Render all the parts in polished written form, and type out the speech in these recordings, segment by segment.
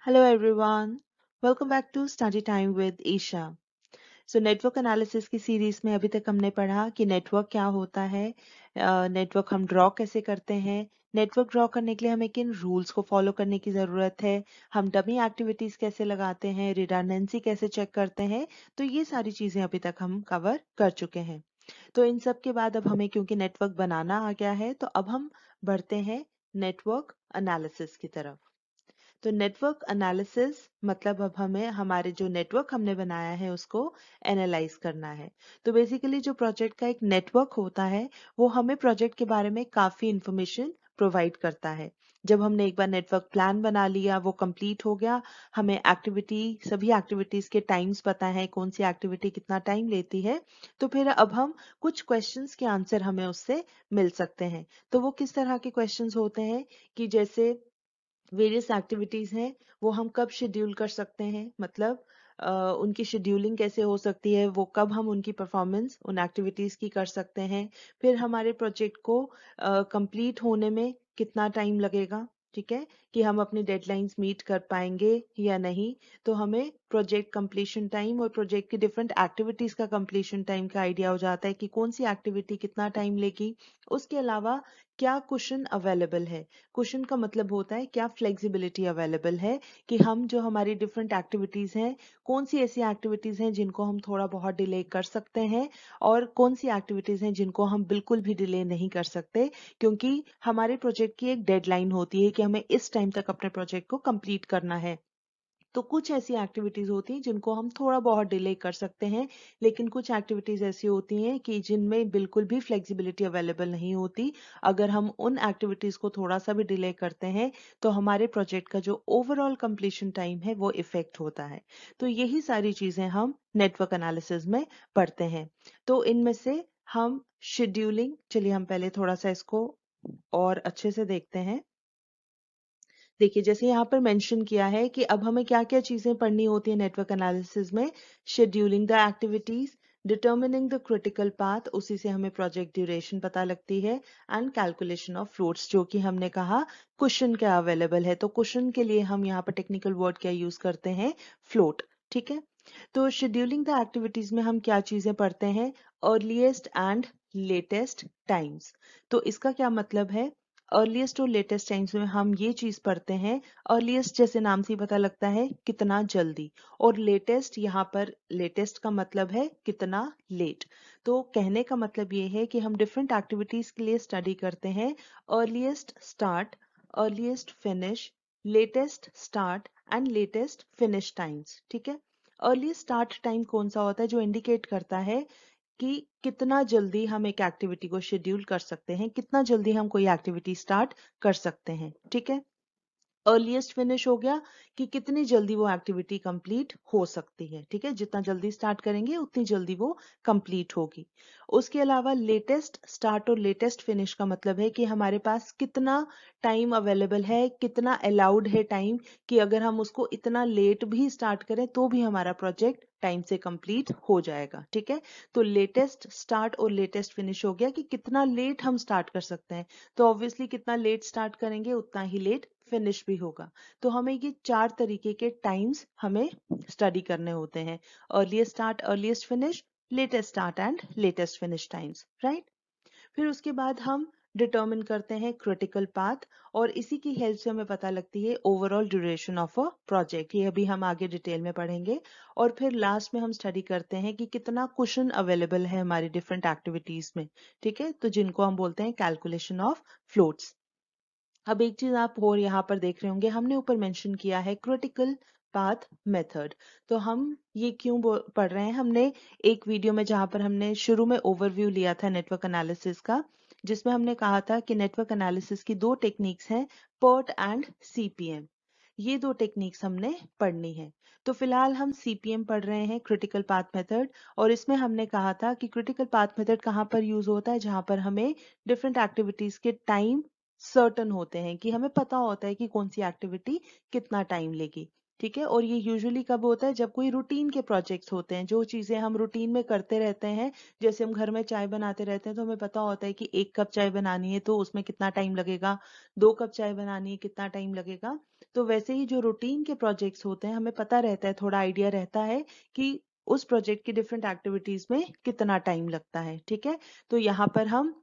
Hello everyone, welcome back to Study Time with Isha. Network analysis की series में अभी तक हमने पढ़ा कि नेटवर्क क्या होता है, नेटवर्क हम ड्रॉ कैसे करते हैं, नेटवर्क ड्रॉ करने के लिए हमें किन रूल्स को फॉलो करने की ज़रूरत है, हम डमी एक्टिविटीज़ कैसे लगाते हैं, रिडंडेंसी कैसे चेक करते हैं। तो ये सारी चीज़ें अभी तक हम कवर कर चुके हैं। तो इन सब के बाद अब हमें क्योंकि नेटवर्क बनाना आ गया है तो अब हम बढ़ते हैं नेटवर्क एनालिसिस की तरफ। तो नेटवर्क एनालिसिस मतलब अब हमें हमारे जो नेटवर्क हमने बनाया है उसको एनालाइज करना है। तो बेसिकली जो प्रोजेक्ट का एक नेटवर्क होता है वो हमें प्रोजेक्ट के बारे में काफी इंफॉर्मेशन प्रोवाइड करता है। जब हमने एक बार नेटवर्क प्लान बना लिया, वो कंप्लीट हो गया, हमें सभी एक्टिविटीज के टाइम्स पता है, कौन सी एक्टिविटी कितना टाइम लेती है, तो फिर अब हम कुछ क्वेश्चंस के आंसर हमें उससे मिल सकते हैं। तो वो किस तरह के क्वेश्चंस होते हैं कि जैसे वेरियस एक्टिविटीज हैं वो हम कब शेड्यूल कर सकते हैं, मतलब उनकी शेड्यूलिंग कैसे हो सकती है, वो कब हम उनकी परफॉर्मेंस उन एक्टिविटीज की कर सकते हैं, फिर हमारे प्रोजेक्ट को कंप्लीट होने में कितना टाइम लगेगा, ठीक है, कि हम अपनी डेडलाइंस मीट कर पाएंगे या नहीं। तो हमें प्रोजेक्ट कंप्लीशन टाइम और प्रोजेक्ट की डिफरेंट एक्टिविटीज का कंप्लीशन टाइम का आइडिया हो जाता है कि कौन सी एक्टिविटी कितना टाइम लेगी। उसके अलावा क्या कुशन अवेलेबल है, क्वेश्चन का मतलब होता है क्या फ्लेक्सिबिलिटी अवेलेबल है, कि हम जो हमारी डिफरेंट एक्टिविटीज हैं, कौन सी ऐसी एक्टिविटीज हैं जिनको हम थोड़ा बहुत डिले कर सकते हैं और कौन सी एक्टिविटीज हैं जिनको हम बिल्कुल भी डिले नहीं कर सकते, क्योंकि हमारे प्रोजेक्ट की एक डेडलाइन होती है कि हमें इस टाइम तक अपने प्रोजेक्ट को कंप्लीट करना है। तो कुछ ऐसी एक्टिविटीज होती हैं जिनको हम थोड़ा बहुत डिले कर सकते हैं, लेकिन कुछ एक्टिविटीज ऐसी होती हैं कि जिनमें बिल्कुल भी फ्लेक्सिबिलिटी अवेलेबल नहीं होती। अगर हम उन एक्टिविटीज को थोड़ा सा भी डिले करते हैं तो हमारे प्रोजेक्ट का जो ओवरऑल कंप्लीशन टाइम है वो इफेक्ट होता है। तो यही सारी चीजें हम नेटवर्क एनालिसिस में पढ़ते हैं। तो इनमें से हम शेड्यूलिंग, चलिए हम पहले थोड़ा सा इसको और अच्छे से देखते हैं। देखिए जैसे यहाँ पर मेंशन किया है कि अब हमें क्या क्या चीजें पढ़नी होती है नेटवर्क एनालिसिस में। Scheduling the activities, determining the critical path, उसी से हमें प्रोजेक्ट ड्यूरेशन पता लगती है, एंड कैलकुलेशन ऑफ फ्लोट्स, जो कि हमने कहा क्वेश्चन क्या अवेलेबल है, तो क्वेश्चन के लिए हम यहाँ पर टेक्निकल वर्ड क्या यूज करते हैं, फ्लोट, ठीक है। तो शेड्यूलिंग द एक्टिविटीज में हम क्या चीजें पढ़ते हैं, अर्लीस्ट एंड लेटेस्ट टाइम्स। तो इसका क्या मतलब है, अर्लीस्ट और लेटेस्ट टाइम्स में हम ये चीज पढ़ते हैं, अर्लीस्ट जैसे नाम से ही पता लगता है कितना जल्दी, और लेटेस्ट यहाँ पर लेटेस्ट का मतलब है कितना लेट। तो कहने का मतलब ये है कि हम डिफरेंट एक्टिविटीज के लिए स्टडी करते हैं earliest start, earliest finish, latest start and latest finish times, ठीक है। अर्ली स्टार्ट टाइम कौन सा होता है, जो इंडिकेट करता है कि कितना जल्दी हम एक एक्टिविटी को शेड्यूल कर सकते हैं, कितना जल्दी हम कोई एक्टिविटी स्टार्ट कर सकते हैं, ठीक है। अर्लीस्ट फिनिश हो गया कि कितनी जल्दी वो एक्टिविटी कंप्लीट हो सकती है, ठीक है, जितना जल्दी स्टार्ट करेंगे उतनी जल्दी वो कंप्लीट होगी। उसके अलावा लेटेस्ट स्टार्ट और लेटेस्ट फिनिश का मतलब है कि हमारे पास कितना टाइम अवेलेबल है, कितना अलाउड है टाइम, कि अगर हम उसको इतना लेट भी स्टार्ट करें तो भी हमारा प्रोजेक्ट टाइम से कंप्लीट हो जाएगा, ठीक है। तो लेटेस्ट स्टार्ट और लेटेस्ट फिनिश हो गया कि कितना लेट हम स्टार्ट कर सकते हैं, तो ऑब्वियसली कितना लेट स्टार्ट करेंगे उतना ही लेट फिनिश भी होगा। तो हमें ये चार तरीके के टाइम्स हमें स्टडी करने होते हैं, earliest start, earliest finish, latest start and latest finish times, right. फिर उसके बाद हम डिटर्मिन करते हैं क्रिटिकल पाथ, और इसी की हेल्प से हमें पता लगती है overall duration of a project, ये अभी हम आगे डिटेल में पढ़ेंगे। और फिर लास्ट में हम स्टडी करते हैं कि कितना क्वेश्चन अवेलेबल है हमारी डिफरेंट एक्टिविटीज में, ठीक है, तो जिनको हम बोलते हैं कैलकुलेशन ऑफ फ्लोट्स। अब एक चीज आप और यहाँ पर देख रहे होंगे, हमने ऊपर मेंशन किया है क्रिटिकल पाथ मेथड। तो हम ये क्यों पढ़ रहे हैं, हमने एक वीडियो में जहां पर हमने शुरू में ओवरव्यू लिया था नेटवर्क एनालिसिस का, जिसमें हमने कहा था कि नेटवर्क एनालिसिस की दो टेक्निक्स हैं, पर्ट एंड सीपीएम। ये दो टेक्निक्स हमने पढ़नी है। तो फिलहाल हम सीपीएम पढ़ रहे हैं, क्रिटिकल पाथ मेथड। और इसमें हमने कहा था कि क्रिटिकल पाथ मेथड कहाँ पर यूज होता है, जहां पर हमें डिफरेंट एक्टिविटीज के टाइम सर्टन होते हैं, कि हमें पता होता है कि कौन सी एक्टिविटी कितना टाइम लेगी, ठीक है। और ये यूजुअली कब होता है, जब कोई रूटीन के प्रोजेक्ट्स होते हैं, जो चीजें हम रूटीन में करते रहते हैं। जैसे हम घर में चाय बनाते रहते हैं तो हमें पता होता है कि 1 कप चाय बनानी है तो उसमें कितना टाइम लगेगा, 2 कप चाय बनानी है कितना टाइम लगेगा। तो वैसे ही जो रूटीन के प्रोजेक्ट्स होते हैं हमें पता रहता है, थोड़ा आइडिया रहता है कि उस प्रोजेक्ट की डिफरेंट एक्टिविटीज में कितना टाइम लगता है। ठीक है, तो यहाँ पर हम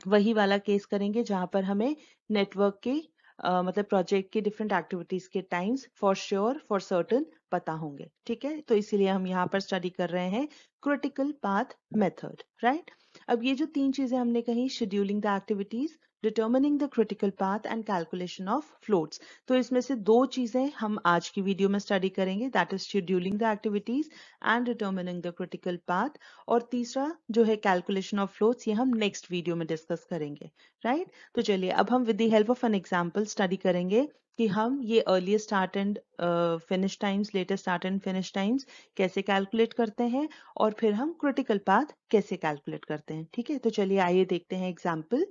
वही वाला केस करेंगे जहां पर हमें नेटवर्क के मतलब प्रोजेक्ट के डिफरेंट एक्टिविटीज के times for sure for certain पता होंगे। ठीक है, तो इसीलिए हम यहाँ पर स्टडी कर रहे हैं क्रिटिकल पाथ मेथड, राइट। अब ये जो तीन चीजें हमने कही, scheduling the activities, determining the critical path and calculation of floats, तो इसमें से दो चीजें हम आज की वीडियो में स्टडी करेंगे, that is scheduling the activities and determining the critical path, और तीसरा जो है कैलकुलेशन ऑफ फ्लोट्स, ये हम नेक्स्ट वीडियो में डिस्कस करेंगे, राइट। तो चलिए अब हम with the help of an example study करेंगे कि हम ये earliest start and finish times, latest start and finish times कैसे कैलकुलेट करते हैं, और फिर हम क्रिटिकल पाथ कैसे कैलकुलेट करते हैं। ठीक है, तो चलिए आइए देखते हैं example.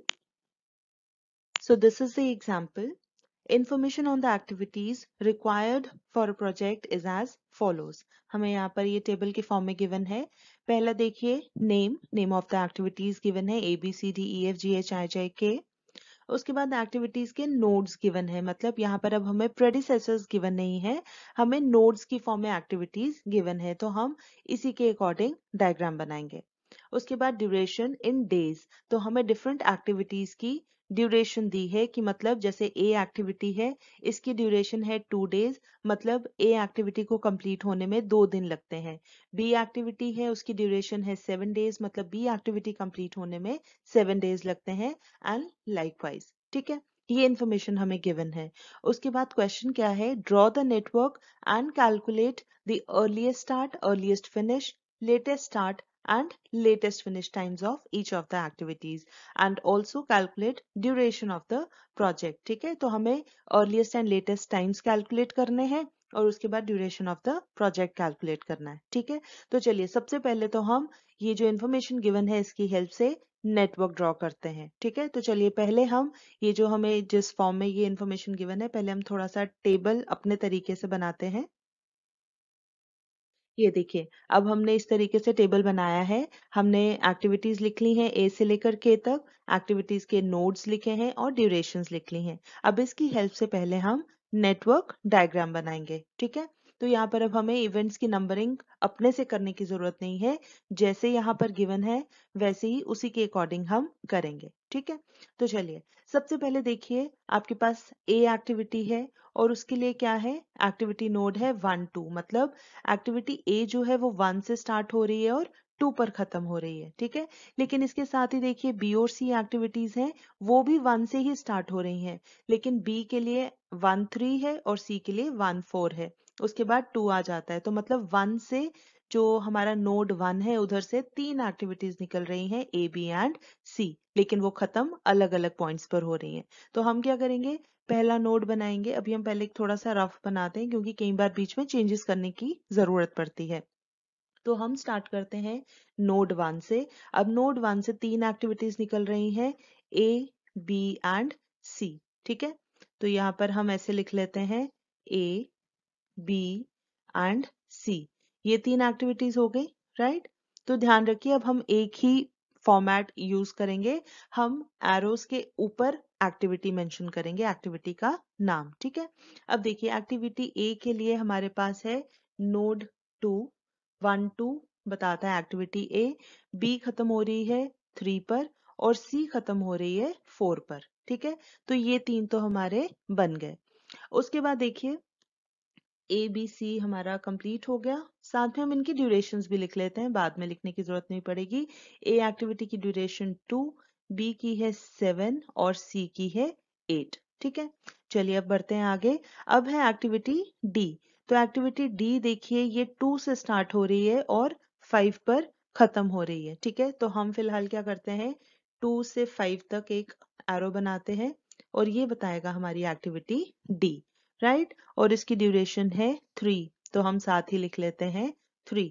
So this is the example. Information on the activities required for a project is as follows. हमें यहाँ पर ये टेबल के फॉर्म में गिवन है। पहला देखिए, name of the activities given है, ABCDEFGHIJK। उसके बाद एक्टिविटीज के नोड्स गिवन है, मतलब यहाँ पर अब हमें प्रेडिसेसर्स गिवन नहीं है, हमें नोड्स की फॉर्म में एक्टिविटीज गिवन है, तो हम इसी के अकॉर्डिंग डायग्राम बनाएंगे। उसके बाद ड्यूरेशन इन डेज, तो हमें डिफरेंट एक्टिविटीज की ड्यूरेशन दी है, कि मतलब जैसे ए एक्टिविटी है, इसकी ड्यूरेशन है 2 डेज, मतलब ए एक्टिविटी को कंप्लीट होने में 2 दिन लगते हैं। बी एक्टिविटी है, उसकी ड्यूरेशन है 7 डेज, मतलब बी एक्टिविटी कंप्लीट होने में 7 डेज लगते हैं, एंड लाइकवाइज। ठीक है, ये इन्फॉर्मेशन हमें गिवन है। उसके बाद क्वेश्चन क्या है, draw the network and calculate the earliest start, earliest finish, latest start and latest finish times of each of the activities and also calculate duration of the project। ठीक है, तो हमें earliest and latest times calculate करने हैं और उसके बाद duration of the project calculate करना है। ठीक है, तो चलिए सबसे पहले तो हम ये जो information given है इसकी हेल्प से नेटवर्क ड्रॉ करते हैं। ठीक है, तो चलिए पहले हम ये जो हमें जिस फॉर्म में ये इन्फॉर्मेशन गिवन है, पहले हम थोड़ा सा टेबल अपने तरीके से बनाते हैं। ये देखिए, अब हमने इस तरीके से टेबल बनाया है। हमने एक्टिविटीज लिख ली हैं ए से लेकर के तक, एक्टिविटीज के नोड्स लिखे हैं और ड्यूरेशंस लिख ली हैं। अब इसकी हेल्प से पहले हम नेटवर्क डायग्राम बनाएंगे। ठीक है, तो यहाँ पर अब हमें इवेंट्स की नंबरिंग अपने से करने की जरूरत नहीं है, जैसे यहाँ पर गिवन है वैसे ही उसी के अकॉर्डिंग हम करेंगे। ठीक है, तो चलिए सबसे पहले देखिए, आपके पास ए एक्टिविटी है और उसके लिए क्या है, एक्टिविटी नोड है 1 2, मतलब एक्टिविटी ए जो है वो 1 से स्टार्ट हो रही है और 2 पर खत्म हो रही है। ठीक है, लेकिन इसके साथ ही देखिए बी और सी एक्टिविटीज हैं, वो भी 1 से ही स्टार्ट हो रही हैं, लेकिन बी के लिए 1 3 है और सी के लिए 1 4 है, उसके बाद 2 आ जाता है, तो मतलब 1 से जो हमारा नोड 1 है उधर से 3 एक्टिविटीज निकल रही हैं, ए बी एंड सी, लेकिन वो खत्म अलग अलग पॉइंट्स पर हो रही हैं। तो हम क्या करेंगे, पहला नोड बनाएंगे। अभी हम पहले थोड़ा सा रफ बनाते हैं क्योंकि कई बार बीच में चेंजेस करने की जरूरत पड़ती है। तो हम स्टार्ट करते हैं नोड 1 से। अब नोड 1 से 3 एक्टिविटीज निकल रही हैं, ए बी एंड सी। ठीक है, तो यहाँ पर हम ऐसे लिख लेते हैं ए बी एंड सी, ये 3 एक्टिविटीज हो गई, राइट। तो ध्यान रखिए अब हम एक ही फॉर्मेट यूज करेंगे, हम एरोस के ऊपर एक्टिविटी मेंशन करेंगे, एक्टिविटी का नाम। ठीक है, अब देखिए एक्टिविटी ए के लिए हमारे पास है नोड 2, 1 2 बताता है एक्टिविटी ए, बी खत्म हो रही है 3 पर और सी खत्म हो रही है 4 पर। ठीक है, तो ये 3 तो हमारे बन गए। उसके बाद देखिए ए बी सी हमारा कंप्लीट हो गया, साथ में हम इनकी ड्यूरेशंस भी लिख लेते हैं, बाद में लिखने की जरूरत नहीं पड़ेगी। ए एक्टिविटी की ड्यूरेशन 2, बी की है 7 और सी की है 8। ठीक है, चलिए अब बढ़ते हैं आगे। अब है एक्टिविटी डी, तो एक्टिविटी डी देखिए ये 2 से स्टार्ट हो रही है और 5 पर खत्म हो रही है। ठीक है, तो हम फिलहाल क्या करते हैं, 2 से 5 तक एक एरो बनाते हैं और ये बताएगा हमारी एक्टिविटी डी, राइट। और इसकी ड्यूरेशन है 3, तो हम साथ ही लिख लेते हैं 3।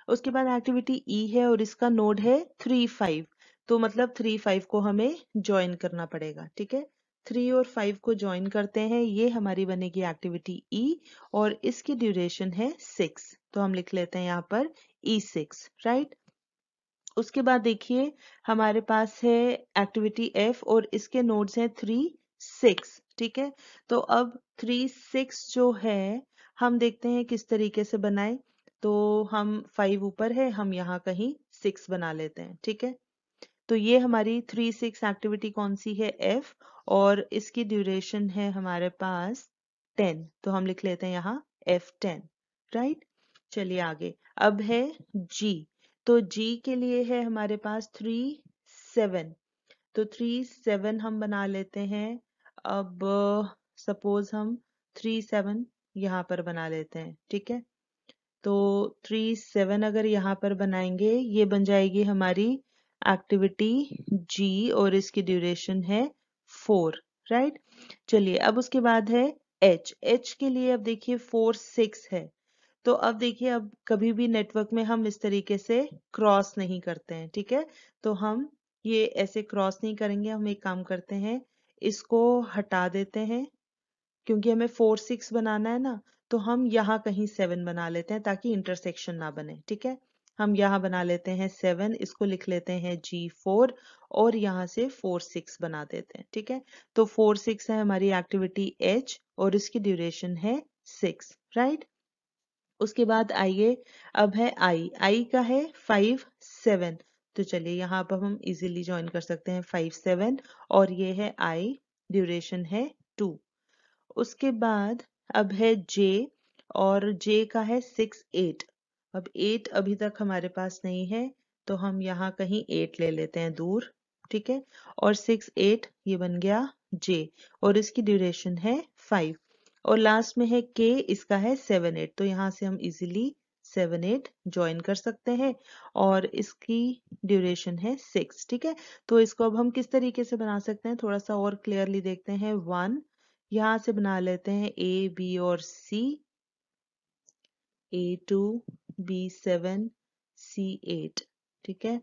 उसके बाद एक्टिविटी ई है और इसका नोड है 3 5, तो मतलब 3 5 को हमें ज्वाइन करना पड़ेगा। ठीक है, 3 और 5 को ज्वाइन करते हैं, ये हमारी बनेगी एक्टिविटी ई और इसकी ड्यूरेशन है 6, तो हम लिख लेते हैं यहाँ पर E6, राइट। उसके बाद देखिए हमारे पास है एक्टिविटी एफ और इसके नोड्स हैं 3 6। ठीक है। तो अब 3 6 जो है हम देखते हैं किस तरीके से बनाए। तो हम 5 ऊपर है, हम यहाँ कहीं 6 बना लेते हैं, ठीक है। तो ये हमारी 3 6 एक्टिविटी कौन सी है, एफ, और इसकी ड्यूरेशन है हमारे पास 10, तो हम लिख लेते हैं यहाँ F10, राइट। चलिए आगे, अब है जी। तो जी के लिए है हमारे पास 3 7, तो 3 7 हम बना लेते हैं। अब सपोज हम 3 7 यहाँ पर बना लेते हैं, ठीक है। तो 3 7 अगर यहाँ पर बनाएंगे, ये बन जाएगी हमारी एक्टिविटी जी, और इसकी ड्यूरेशन है 4, राइट। चलिए अब उसके बाद है एच। एच के लिए अब देखिए 4 6 है। तो अब देखिए, अब कभी भी नेटवर्क में हम इस तरीके से क्रॉस नहीं करते हैं, ठीक है। तो हम ये ऐसे क्रॉस नहीं करेंगे। हम एक काम करते हैं, इसको हटा देते हैं, क्योंकि हमें 4 6 बनाना है ना। तो हम यहाँ कहीं 7 बना लेते हैं ताकि इंटरसेक्शन ना बने, ठीक है। हम यहाँ बना लेते हैं 7, इसको लिख लेते हैं G4, और यहाँ से 4 6 बना देते हैं, ठीक है। तो 4 6 है हमारी एक्टिविटी H, और इसकी ड्यूरेशन है 6, राइट। उसके बाद आइए, अब है आई। आई का है 5 7, तो चलिए यहाँ पर हम इजीली ज्वाइन कर सकते हैं 5 7, और ये है आई, ड्यूरेशन है 2। उसके बाद अब है जे, और जे का है 6 8। अब 8 अभी तक हमारे पास नहीं है, तो हम यहाँ कहीं 8 ले लेते हैं दूर, ठीक है। और 6 8 ये बन गया जे, और इसकी ड्यूरेशन है 5। और लास्ट में है के, इसका है 7 8, तो यहाँ से हम इजीली 7 8 ज्वाइन कर सकते हैं, और इसकी ड्यूरेशन है 6, ठीक है। तो इसको अब हम किस तरीके से बना सकते हैं, थोड़ा सा और क्लियरली देखते हैं। 1, यहाँ से बना लेते हैं ए बी और सी, A2 B7 C8, ठीक है।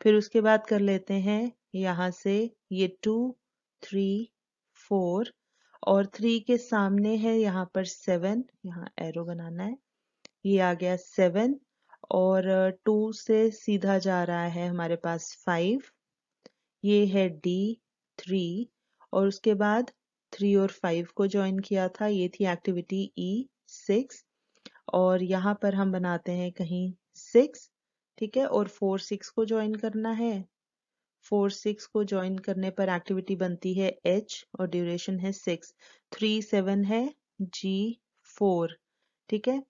फिर उसके बाद कर लेते हैं यहाँ से ये 2 3 4, और 3 के सामने है यहाँ पर 7, यहाँ एरो बनाना है, ये आ गया 7, और 2 से सीधा जा रहा है हमारे पास 5, ये है D3, और उसके बाद 3 और 5 को ज्वाइन किया था, ये थी एक्टिविटी E6, और यहाँ पर हम बनाते हैं कहीं 6, ठीक है। और 4 6 को ज्वाइन करना है। 4 6 को ज्वाइन करने पर एक्टिविटी बनती है H, और ड्यूरेशन है 6। 3 7 है G4, ठीक है।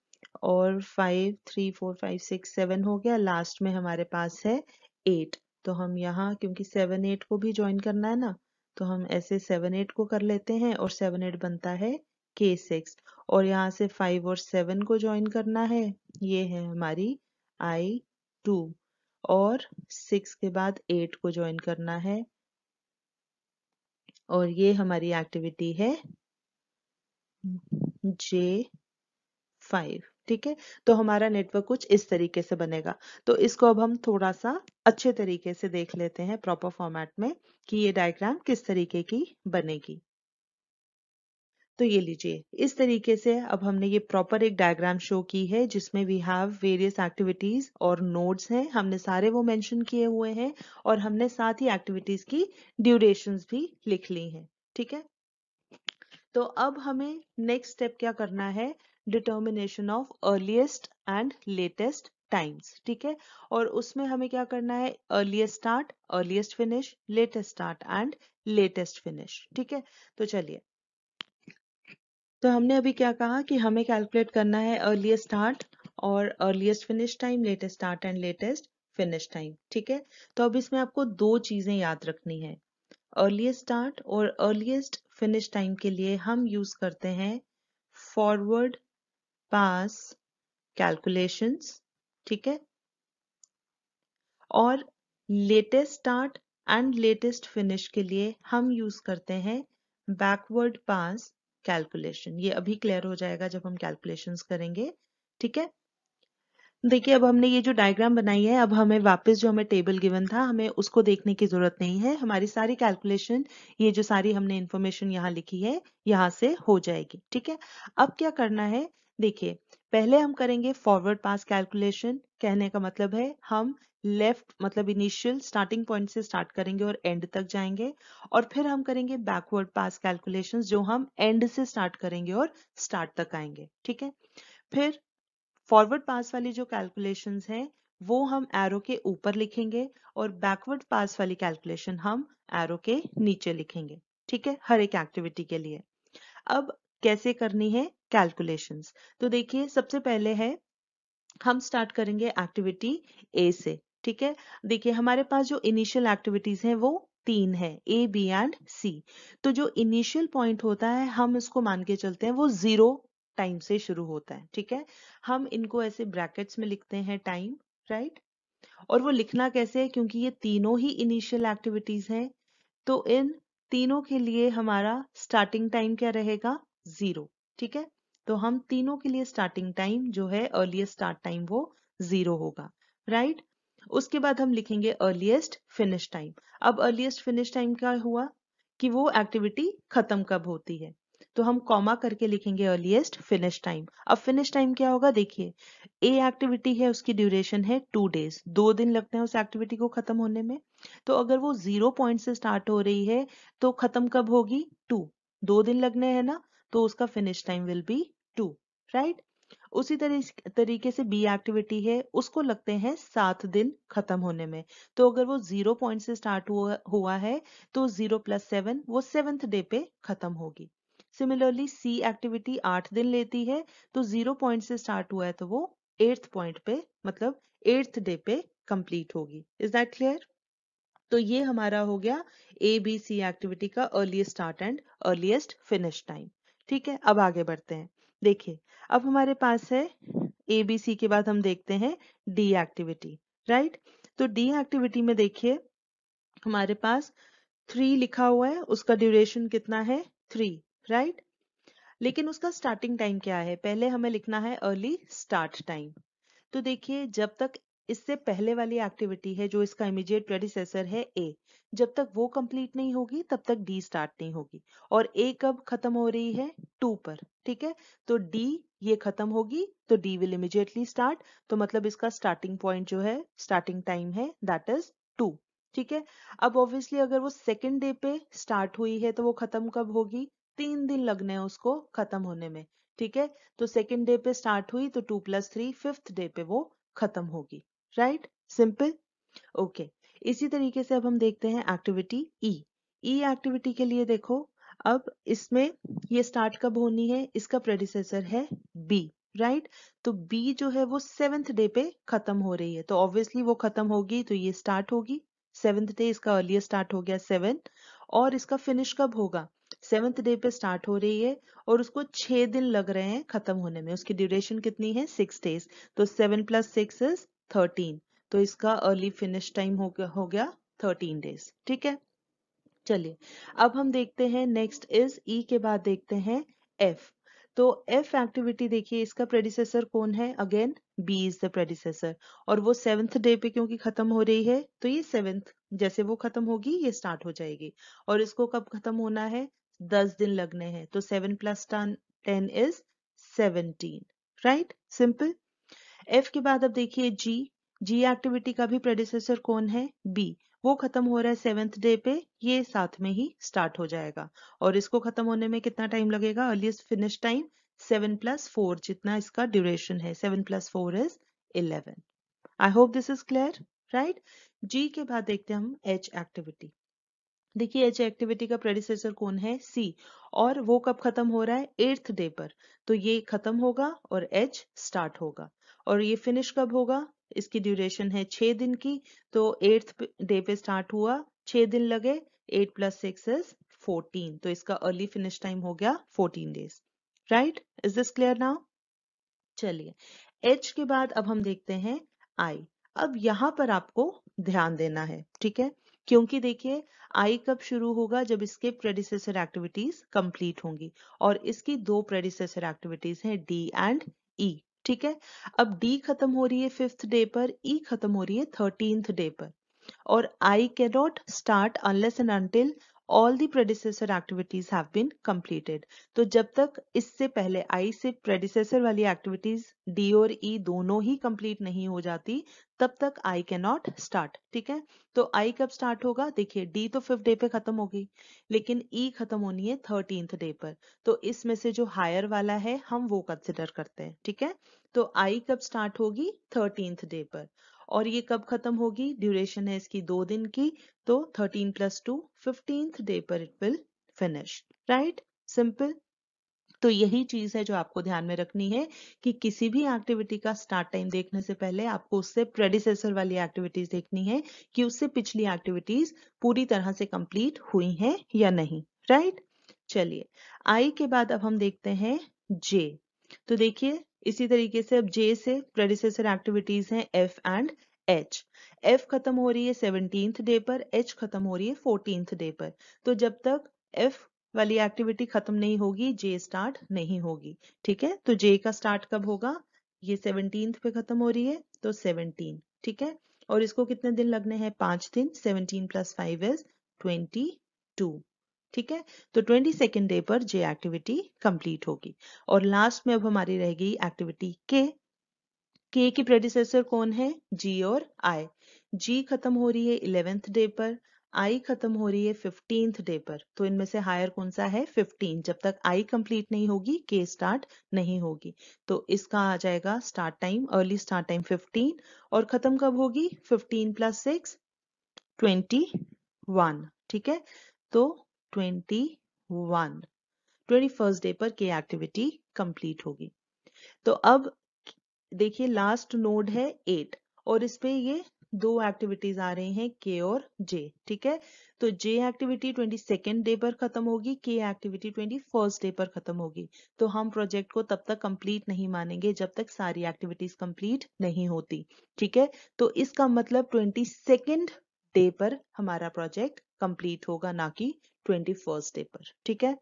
और 5 3 4 5 6 7 हो गया, लास्ट में हमारे पास है 8। तो हम यहाँ क्योंकि 7 8 को भी ज्वाइन करना है ना, तो हम ऐसे 7 8 को कर लेते हैं, और 7 8 बनता है K6, और यहाँ से 5 और 7 को ज्वाइन करना है, ये है हमारी I2, और 6 के बाद 8 को ज्वाइन करना है, और ये हमारी एक्टिविटी है J5, ठीक है। तो हमारा नेटवर्क कुछ इस तरीके से बनेगा। तो इसको अब हम थोड़ा सा अच्छे तरीके से देख लेते हैं प्रॉपर फॉर्मेट में, कि ये डायग्राम किस तरीके की बनेगी। तो ये लीजिए, इस तरीके से अब हमने ये प्रॉपर एक डायग्राम शो की है, जिसमें वी हैव वेरियस एक्टिविटीज और नोड्स हैं, हमने सारे वो मेंशन किए हुए हैं, और हमने साथ ही एक्टिविटीज की ड्यूरेशंस भी लिख ली हैं, ठीक है। तो अब हमें नेक्स्ट स्टेप क्या करना है, determination of earliest and latest times, ठीक है। और उसमें हमें क्या करना है, earliest start, earliest finish, latest start and latest finish, ठीक है। तो चलिए, तो हमने अभी क्या कहा कि हमें कैलकुलेट करना है अर्लीस्ट स्टार्ट और earliest finish time, latest start and latest finish time, ठीक है। तो अब इसमें आपको दो चीजें याद रखनी है। अर्लीस्ट स्टार्ट और अर्लीस्ट फिनिश टाइम के लिए हम यूज करते हैं फॉरवर्ड पास कैलकुलेशंस, ठीक है। और latest start and latest finish के लिए हम यूज करते हैं बैकवर्ड पास कैलकुलेशन। ये अभी क्लियर हो जाएगा जब हम कैलकुलेशंस करेंगे, ठीक है। देखिए, अब हमने ये जो डायग्राम बनाई है, अब हमें वापस जो हमें टेबल गिवन था, हमें उसको देखने की जरूरत नहीं है। हमारी सारी कैलकुलेशन, ये जो सारी हमने इंफॉर्मेशन यहाँ लिखी है, यहाँ से हो जाएगी, ठीक है। अब क्या करना है, देखिए, पहले हम करेंगे फॉरवर्ड पास कैलकुलेशन। कहने का मतलब है हम लेफ्ट मतलब इनिशियल स्टार्टिंग पॉइंट से स्टार्ट करेंगे और एंड तक जाएंगे, और फिर हम करेंगे बैकवर्ड पास कैलकुलेशंस जो हम एंड से स्टार्ट करेंगे और स्टार्ट तक आएंगे। ठीक है, फिर फॉरवर्ड पास वाली जो कैलकुलेशंस हैं वो हम एरो के ऊपर लिखेंगे, और बैकवर्ड पास वाली कैलकुलेशन हम एरो के नीचे लिखेंगे। ठीक है, हर एक एक्टिविटी के लिए। अब कैसे करनी है कैलकुलेशंस, तो देखिए सबसे पहले है हम स्टार्ट करेंगे एक्टिविटी ए से। ठीक है, देखिए हमारे पास जो इनिशियल एक्टिविटीज हैं वो तीन है, ए बी एंड सी। तो जो इनिशियल पॉइंट होता है हम इसको मान के चलते हैं वो 0 टाइम से शुरू होता है। ठीक है, हम इनको ऐसे ब्रैकेट्स में लिखते हैं टाइम, राइट। और वो लिखना कैसे है, क्योंकि ये तीनों ही इनिशियल एक्टिविटीज हैं, तो इन तीनों के लिए हमारा स्टार्टिंग टाइम क्या रहेगा, 0। ठीक है, तो हम तीनों के लिए स्टार्टिंग टाइम जो है अर्लीस्ट स्टार्ट टाइम वो 0 होगा, राइट। उसके बाद हम लिखेंगे अर्लीस्ट फिनिश टाइम। अब अर्लीस्ट फिनिश टाइम क्या हुआ कि वो एक्टिविटी खत्म कब होती है, तो हम कॉमा करके लिखेंगे अर्लीस्ट फिनिश टाइम। अब फिनिश टाइम क्या होगा, देखिए ए एक्टिविटी है उसकी ड्यूरेशन है 2 डेज, 2 दिन लगते हैं उस एक्टिविटी को खत्म होने में। तो अगर वो 0 पॉइंट से स्टार्ट हो रही है तो खत्म कब होगी, 2, 2 दिन लगने हैं ना, तो उसका finish time will be 2, right. उसी तरीके से बी एक्टिविटी है उसको लगते हैं 7 दिन खत्म होने में, तो अगर वो 0 पॉइंट से स्टार्ट हुआ है तो 0 + 7 वो 7th डे पे खत्म होगी। सिमिलरली सी एक्टिविटी 8 दिन लेती है, तो 0 पॉइंट से स्टार्ट हुआ है तो वो 8th पॉइंट पे मतलब 8th डे पे कंप्लीट होगी। Is that clear? तो ये हमारा हो गया ए बी सी एक्टिविटी का earliest start and earliest finish time. ठीक है, अब आगे बढ़ते हैं। देखिए अब हमारे पास है ए बी सी के बाद हम देखते हैं डी एक्टिविटी, राइट। तो डी एक्टिविटी में देखिए हमारे पास 3 लिखा हुआ है, उसका ड्यूरेशन कितना है, 3, राइट। लेकिन उसका स्टार्टिंग टाइम क्या है, पहले हमें लिखना है अर्ली स्टार्ट टाइम। तो देखिए जब तक इससे पहले वाली एक्टिविटी है जो इसका इमीडिएट प्रेडिसेसर है ए, जब तक वो कंप्लीट नहीं होगी तब तक डी स्टार्ट नहीं होगी। और ए कब खत्म हो रही है, 2 पर। ठीक है, तो डी ये खत्म होगी तो डी विल इमीडिएटली स्टार्ट, तो मतलब इसका स्टार्टिंग पॉइंट जो है स्टार्टिंग टाइम है दैट इज 2। ठीक है, अब ऑब्वियसली अगर वो सेकेंड डे पे स्टार्ट हुई है तो वो खत्म कब होगी, 3 दिन लगने हैं उसको खत्म होने में। ठीक है, तो सेकेंड डे पे स्टार्ट हुई तो 2 + 3 5th डे पे वो खत्म होगी, राइट, सिंपल। ओके, इसी तरीके से अब हम देखते हैं एक्टिविटी ई। ई एक्टिविटी के लिए देखो अब इसमें ये स्टार्ट कब होनी है, इसका प्रेडिसेसर है बी, राइट। तो बी जो है वो 7th डे पे खत्म हो रही है, तो ऑब्वियसली वो खत्म होगी तो ये स्टार्ट होगी 7th डे, इसका अर्लियर स्टार्ट हो गया 7। और इसका फिनिश कब होगा, 7th डे पे स्टार्ट हो रही है और उसको 6 दिन लग रहे हैं खत्म होने में, उसकी ड्यूरेशन कितनी है, 6 डेज। तो 7 + 6 इज 13, तो इसका अर्ली फिनिश टाइम हो गया 13 डेज। ठीक है, चलिए अब हम देखते हैं नेक्स्ट इज ई के बाद देखते हैं एफ। तो एफ एक्टिविटी देखिए इसका प्रेडिसेसर कौन है, again B is the predecessor. और वो 7th डे पे क्योंकि खत्म हो रही है तो ये 7th जैसे वो खत्म होगी ये स्टार्ट हो जाएगी। और इसको कब खत्म होना है, 10 दिन लगने हैं, तो 7 + 10 इज 17, राइट, सिंपल। एफ के बाद अब देखिए जी। जी एक्टिविटी का भी प्रेडिसेसर कौन है, बी। वो खत्म हो रहा है 7th डे पे, ये साथ में ही स्टार्ट हो जाएगा। और इसको खत्म होने में कितना टाइम लगेगा, अर्लीस्ट फिनिश टाइम 7 + 4 जितना इसका ड्यूरेशन है, 7 + 4 is 11। I hope this is clear, right. G के बाद देखते हैं हम एच एक्टिविटी। देखिए एच एक्टिविटी का प्रेडिसेसर कौन है, सी। और वो कब खत्म हो रहा है, 8th डे पर, तो ये खत्म होगा और एच स्टार्ट होगा। और ये फिनिश कब होगा, इसकी ड्यूरेशन है 6 दिन की, तो 8th डे पे स्टार्ट हुआ, 6 दिन लगे, 8 + 6 इज 14, तो इसका अर्ली फिनिश टाइम हो गया 14 days, right. Is this clear now? चलिए एच के बाद अब हम देखते हैं आई। अब यहां पर आपको ध्यान देना है, ठीक है, क्योंकि देखिए आई कब शुरू होगा, जब इसके प्रेडिसेसर एक्टिविटीज कंप्लीट होंगी। और इसकी 2 प्रेडिसेसर एक्टिविटीज हैं डी एंड ई। ठीक है, अब डी खत्म हो रही है 5th डे पर, ई खत्म हो रही है 13th डे पर। और I cannot start unless and until all the predecessor activities have been completed. तो जब तक इससे पहले I से predecessor वाली activities D और E दोनों ही complete नहीं हो जाती तब तक I cannot start. ठीक है, तो I कब start होगा? देखिए D तो 5th डे पे खत्म हो गई लेकिन E खत्म होनी है 13th डे पर, तो इसमें से जो हायर वाला है हम वो कंसिडर करते हैं. ठीक है, तो I कब स्टार्ट होगी? 13th डे पर. और ये कब खत्म होगी? ड्यूरेशन है इसकी 2 दिन की, तो 13 + 2 15th डे पर it will finish. Right, simple. तो यही चीज है जो आपको ध्यान में रखनी है कि किसी भी एक्टिविटी का स्टार्ट टाइम देखने से पहले आपको उससे प्रेडिसेसर वाली एक्टिविटीज देखनी है कि उससे पिछली एक्टिविटीज पूरी तरह से कंप्लीट हुई हैं या नहीं. राइट, चलिए आई के बाद अब हम देखते हैं जे. तो देखिए इसी तरीके से अब जे से प्रेडिसेसर एक्टिविटीज हैं एफ एंड एच. एफ खत्म हो रही है 17th डे पर, एच खत्म हो रही है 14th डे पर. तो जब तक एफ वाली एक्टिविटी खत्म नहीं होगी जे स्टार्ट नहीं होगी. ठीक है, तो जे का स्टार्ट कब होगा? ये 17th पे खत्म हो रही है तो 17. ठीक है, और इसको कितने दिन लगने हैं? 5 दिन. 17 + 5 इज 22. ठीक है, तो 22nd डे पर जे एक्टिविटी कंप्लीट होगी. और लास्ट में अब हमारी रह गई एक्टिविटी के. के की प्रेडिसेसर कौन है? जी और आई. जी खत्म हो रही है 11th डे पर, आई खत्म हो रही है 15th डे पर. तो इनमें से हायर कौन सा है? 15. जब तक आई कंप्लीट नहीं होगी के स्टार्ट नहीं होगी. तो इसका आ जाएगा start time, early start time 15 और खत्म कब होगी? 15 + 6 21. ठीक है, तो 21 21st डे पर के एक्टिविटी कंप्लीट होगी. तो अब देखिए लास्ट नोड है 8 और इस पे ये दो एक्टिविटीज आ रही हैं के और जे. ठीक है, तो जे एक्टिविटी 22nd डे पर खत्म होगी, के एक्टिविटी 21st डे पर खत्म होगी. तो हम प्रोजेक्ट को तब तक कंप्लीट नहीं मानेंगे जब तक सारी एक्टिविटीज कंप्लीट नहीं होती. ठीक है, तो इसका मतलब 22nd डे पर हमारा प्रोजेक्ट कंप्लीट होगा, ना कि 21st डे पर. ठीक है,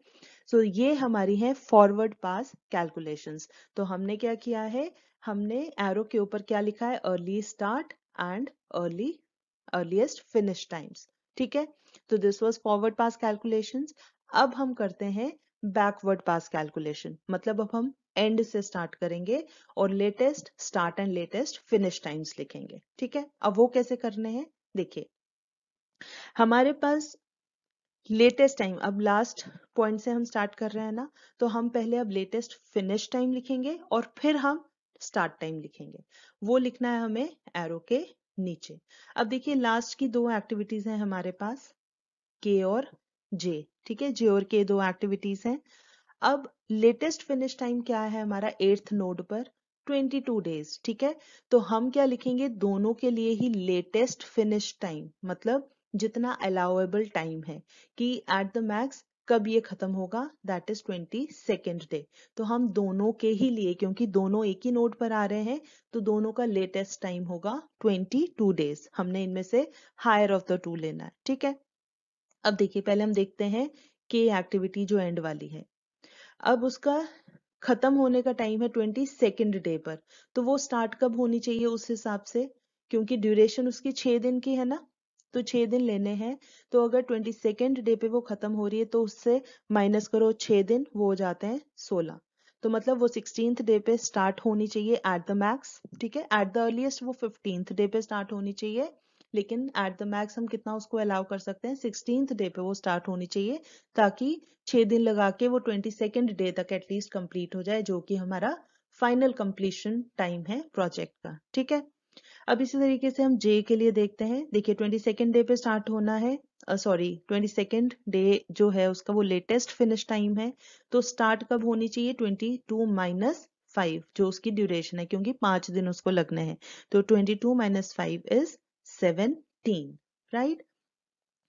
सो ये हमारी है फॉरवर्ड पास कैलकुलेशंस. तो हमने क्या किया है? हमने एरो के ऊपर क्या लिखा है? Early start and earliest finish times. ठीक है, तो this was forward pass calculations. अब हम करते हैं बैकवर्ड पास कैलकुलेशन. मतलब अब हम एंड से स्टार्ट करेंगे और latest start and latest finish times लिखेंगे. ठीक है, अब वो कैसे करने हैं? देखिए हमारे पास लेटेस्ट टाइम, अब लास्ट पॉइंट से हम स्टार्ट कर रहे हैं ना, तो हम पहले अब लेटेस्ट फिनिश टाइम लिखेंगे और फिर हम स्टार्ट टाइम लिखेंगे. वो लिखना है हमें एरो के नीचे. अब देखिए लास्ट की दो एक्टिविटीज हैं हमारे पास, के और जे. ठीक है, जे और के दो एक्टिविटीज हैं. अब लेटेस्ट फिनिश टाइम क्या है हमारा 8th नोड पर? 22 डेज. ठीक है, तो हम क्या लिखेंगे? दोनों के लिए ही लेटेस्ट फिनिश टाइम, मतलब जितना अलाउएबल टाइम है कि एट द मैक्स कब ये खत्म होगा, दैट इज 22nd डे. तो हम दोनों के ही लिए, क्योंकि दोनों एक ही नोड पर आ रहे हैं, तो दोनों का लेटेस्ट टाइम होगा 22 डेज. हमने इनमें से हायर ऑफ द टू लेना है. ठीक है, अब देखिए पहले हम देखते हैं के एक्टिविटी जो एंड वाली है. अब उसका खत्म होने का टाइम है 22nd डे पर, तो वो स्टार्ट कब होनी चाहिए उस हिसाब से? क्योंकि ड्यूरेशन उसकी 6 दिन की है ना, तो 6 दिन लेने हैं. तो अगर 22nd डे पे वो खत्म हो रही है तो उससे माइनस करो 6 दिन, वो हो जाते हैं 16. तो मतलब वो 16th डे पे स्टार्ट होनी चाहिए एट द मैक्स. ठीक है, एट द अर्लीस्ट वो 15th डे पे स्टार्ट होनी चाहिए, लेकिन एट द मैक्स हम कितना उसको अलाउ कर सकते हैं? 16th डे पे वो स्टार्ट होनी चाहिए, ताकि 6 दिन लगा के वो 22nd डे तक एटलीस्ट कंप्लीट हो जाए, जो कि हमारा फाइनल कंप्लीशन टाइम है प्रोजेक्ट का. ठीक है, अब इसी तरीके से हम जे के लिए देखते हैं. देखिए 22nd डे पे स्टार्ट होना है, सॉरी 22nd डे जो है उसका वो लेटेस्ट फिनिश टाइम है, तो स्टार्ट कब होनी चाहिए? 22 - 5 जो उसकी ड्यूरेशन है, क्योंकि 5 दिन उसको लगने हैं. तो 22 - 5 इज 17. राइट,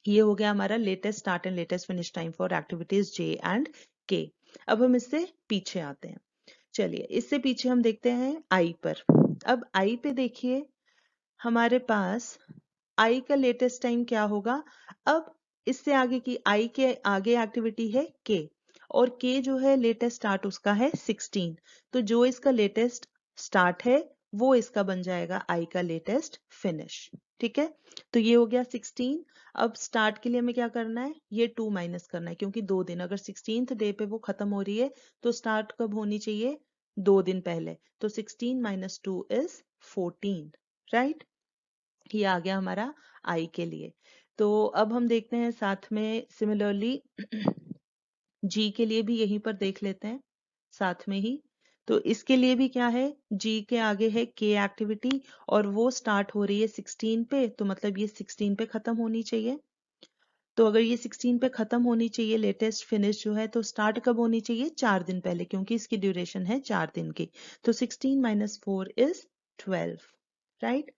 ये हो गया हमारा latest start and latest finish time for activities J and के. अब हम इससे पीछे आते हैं. चलिए इससे पीछे हम देखते हैं आई पर. अब आई पे देखिए हमारे पास आई का लेटेस्ट टाइम क्या होगा? अब इससे आगे की आई के आगे एक्टिविटी है के, और के जो है लेटेस्ट स्टार्ट उसका है 16. तो जो इसका लेटेस्ट स्टार्ट है वो इसका बन जाएगा आई का लेटेस्ट फिनिश। ठीक है, तो ये हो गया 16। अब स्टार्ट के लिए हमें क्या करना है, ये 2 माइनस करना है, क्योंकि 2 दिन, अगर 16th डे पे वो खत्म हो रही है तो स्टार्ट कब होनी चाहिए, 2 दिन पहले। तो 16 माइनस 2 इज 14, राइट। ये आ गया हमारा आई के लिए। तो अब हम देखते हैं साथ में सिमिलरली जी के लिए भी यहीं पर देख लेते हैं साथ में ही। तो इसके लिए भी क्या है, जी के आगे है के एक्टिविटी और वो स्टार्ट हो रही है 16 पे, तो मतलब ये 16 पे खत्म होनी चाहिए। तो अगर ये 16 पे खत्म होनी चाहिए लेटेस्ट फिनिश जो है, तो स्टार्ट कब होनी चाहिए, 4 दिन पहले, क्योंकि इसकी ड्यूरेशन है 4 दिन की। तो 16 माइनस 4 इज 12, राइट।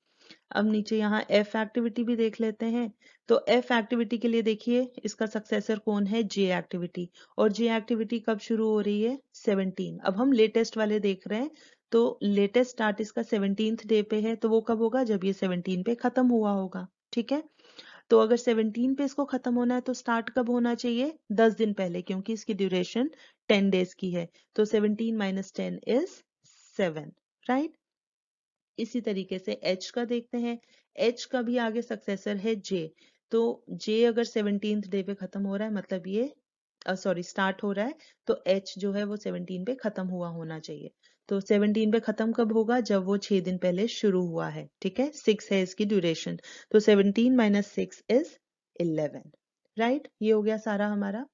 अब नीचे यहाँ एफ एक्टिविटी भी देख लेते हैं। तो एफ एक्टिविटी के लिए देखिए इसका सक्सेसर कौन है, जे एक्टिविटी। और जे एक्टिविटी कब शुरू हो रही है, 17। अब हम लेटेस्ट वाले देख रहे हैं, तो लेटेस्ट स्टार्ट इसका 17th डे पे है, तो वो कब होगा, जब ये 17 पे खत्म हुआ होगा। ठीक है, तो अगर 17 पे इसको खत्म होना है तो स्टार्ट कब होना चाहिए, 10 दिन पहले, क्योंकि इसकी ड्यूरेशन 10 डेज की है। तो 17 माइनस 10 इज 7, राइट। इसी तरीके से एच का देखते हैं। एच का भी आगे सक्सेसर है जे। तो जे अगर 17th डे पे खत्म हो रहा है, मतलब ये सॉरी स्टार्ट हो रहा है, तो एच जो है वो 17 पे खत्म हुआ होना चाहिए। तो 17 पे खत्म कब होगा, जब वो 6 दिन पहले शुरू हुआ है। ठीक है, 6 है इसकी ड्यूरेशन। तो 17 माइनस 6 इज 11, राइट। ये हो गया सारा हमारा।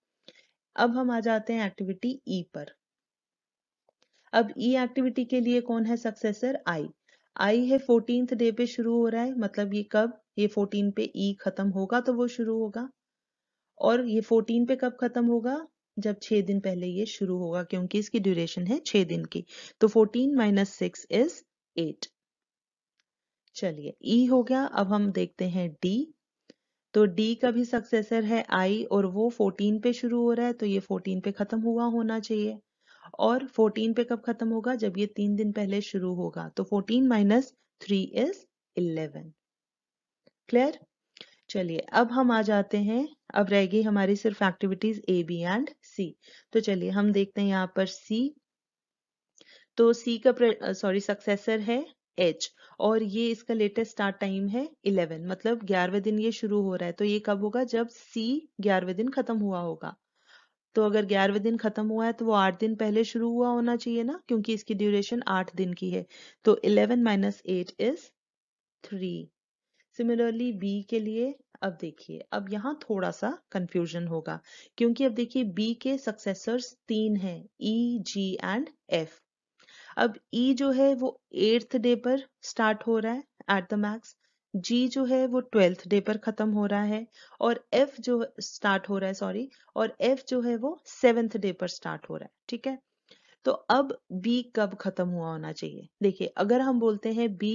अब हम आ जाते हैं एक्टिविटी ई पर। अब ई एक्टिविटी के लिए कौन है सक्सेसर, आई। आई है 14th डे पे शुरू हो रहा है, मतलब ये कब, ये 14 पे ई खत्म होगा तो वो शुरू होगा। और ये 14 पे कब खत्म होगा, जब 6 दिन पहले ये शुरू होगा, क्योंकि इसकी ड्यूरेशन है 6 दिन की। तो 14 माइनस 6 इज 8। चलिए ई हो गया। अब हम देखते हैं डी। तो डी का भी सक्सेसर है आई और वो 14 पे शुरू हो रहा है, तो ये 14 पे खत्म हुआ होना चाहिए। और 14 पे कब खत्म होगा, जब ये 3 दिन पहले शुरू होगा। तो 14 माइनस 3 इज 11, क्लियर। चलिए अब हम आ जाते हैं, अब रह गई हमारी सिर्फ एक्टिविटीज ए बी एंड सी। तो चलिए हम देखते हैं यहाँ पर सी। तो सी का सॉरी सक्सेसर है एच, और ये इसका लेटेस्ट स्टार्ट टाइम है 11, मतलब 11वें दिन ये शुरू हो रहा है। तो ये कब होगा, जब सी 11वें दिन खत्म हुआ होगा। तो अगर 11वें दिन खत्म हुआ है तो वो 8 दिन पहले शुरू हुआ होना चाहिए ना, क्योंकि इसकी ड्यूरेशन 8 दिन की है। तो 11 माइनस 8 इज 3। सिमिलरली बी के लिए, अब देखिए अब यहाँ थोड़ा सा कंफ्यूजन होगा, क्योंकि अब देखिए बी के सक्सेसर्स 3 हैं, ई जी एंड एफ। अब ई जो है वो 8th डे पर स्टार्ट हो रहा है एट द मैक्स। जी जो है वो 12th डे पर खत्म हो रहा है। और एफ जो स्टार्ट हो रहा है, सॉरी, और एफ जो है वो 7th डे पर स्टार्ट हो रहा है। ठीक है, तो अब बी कब खत्म हुआ होना चाहिए, देखिए अगर हम बोलते हैं बी,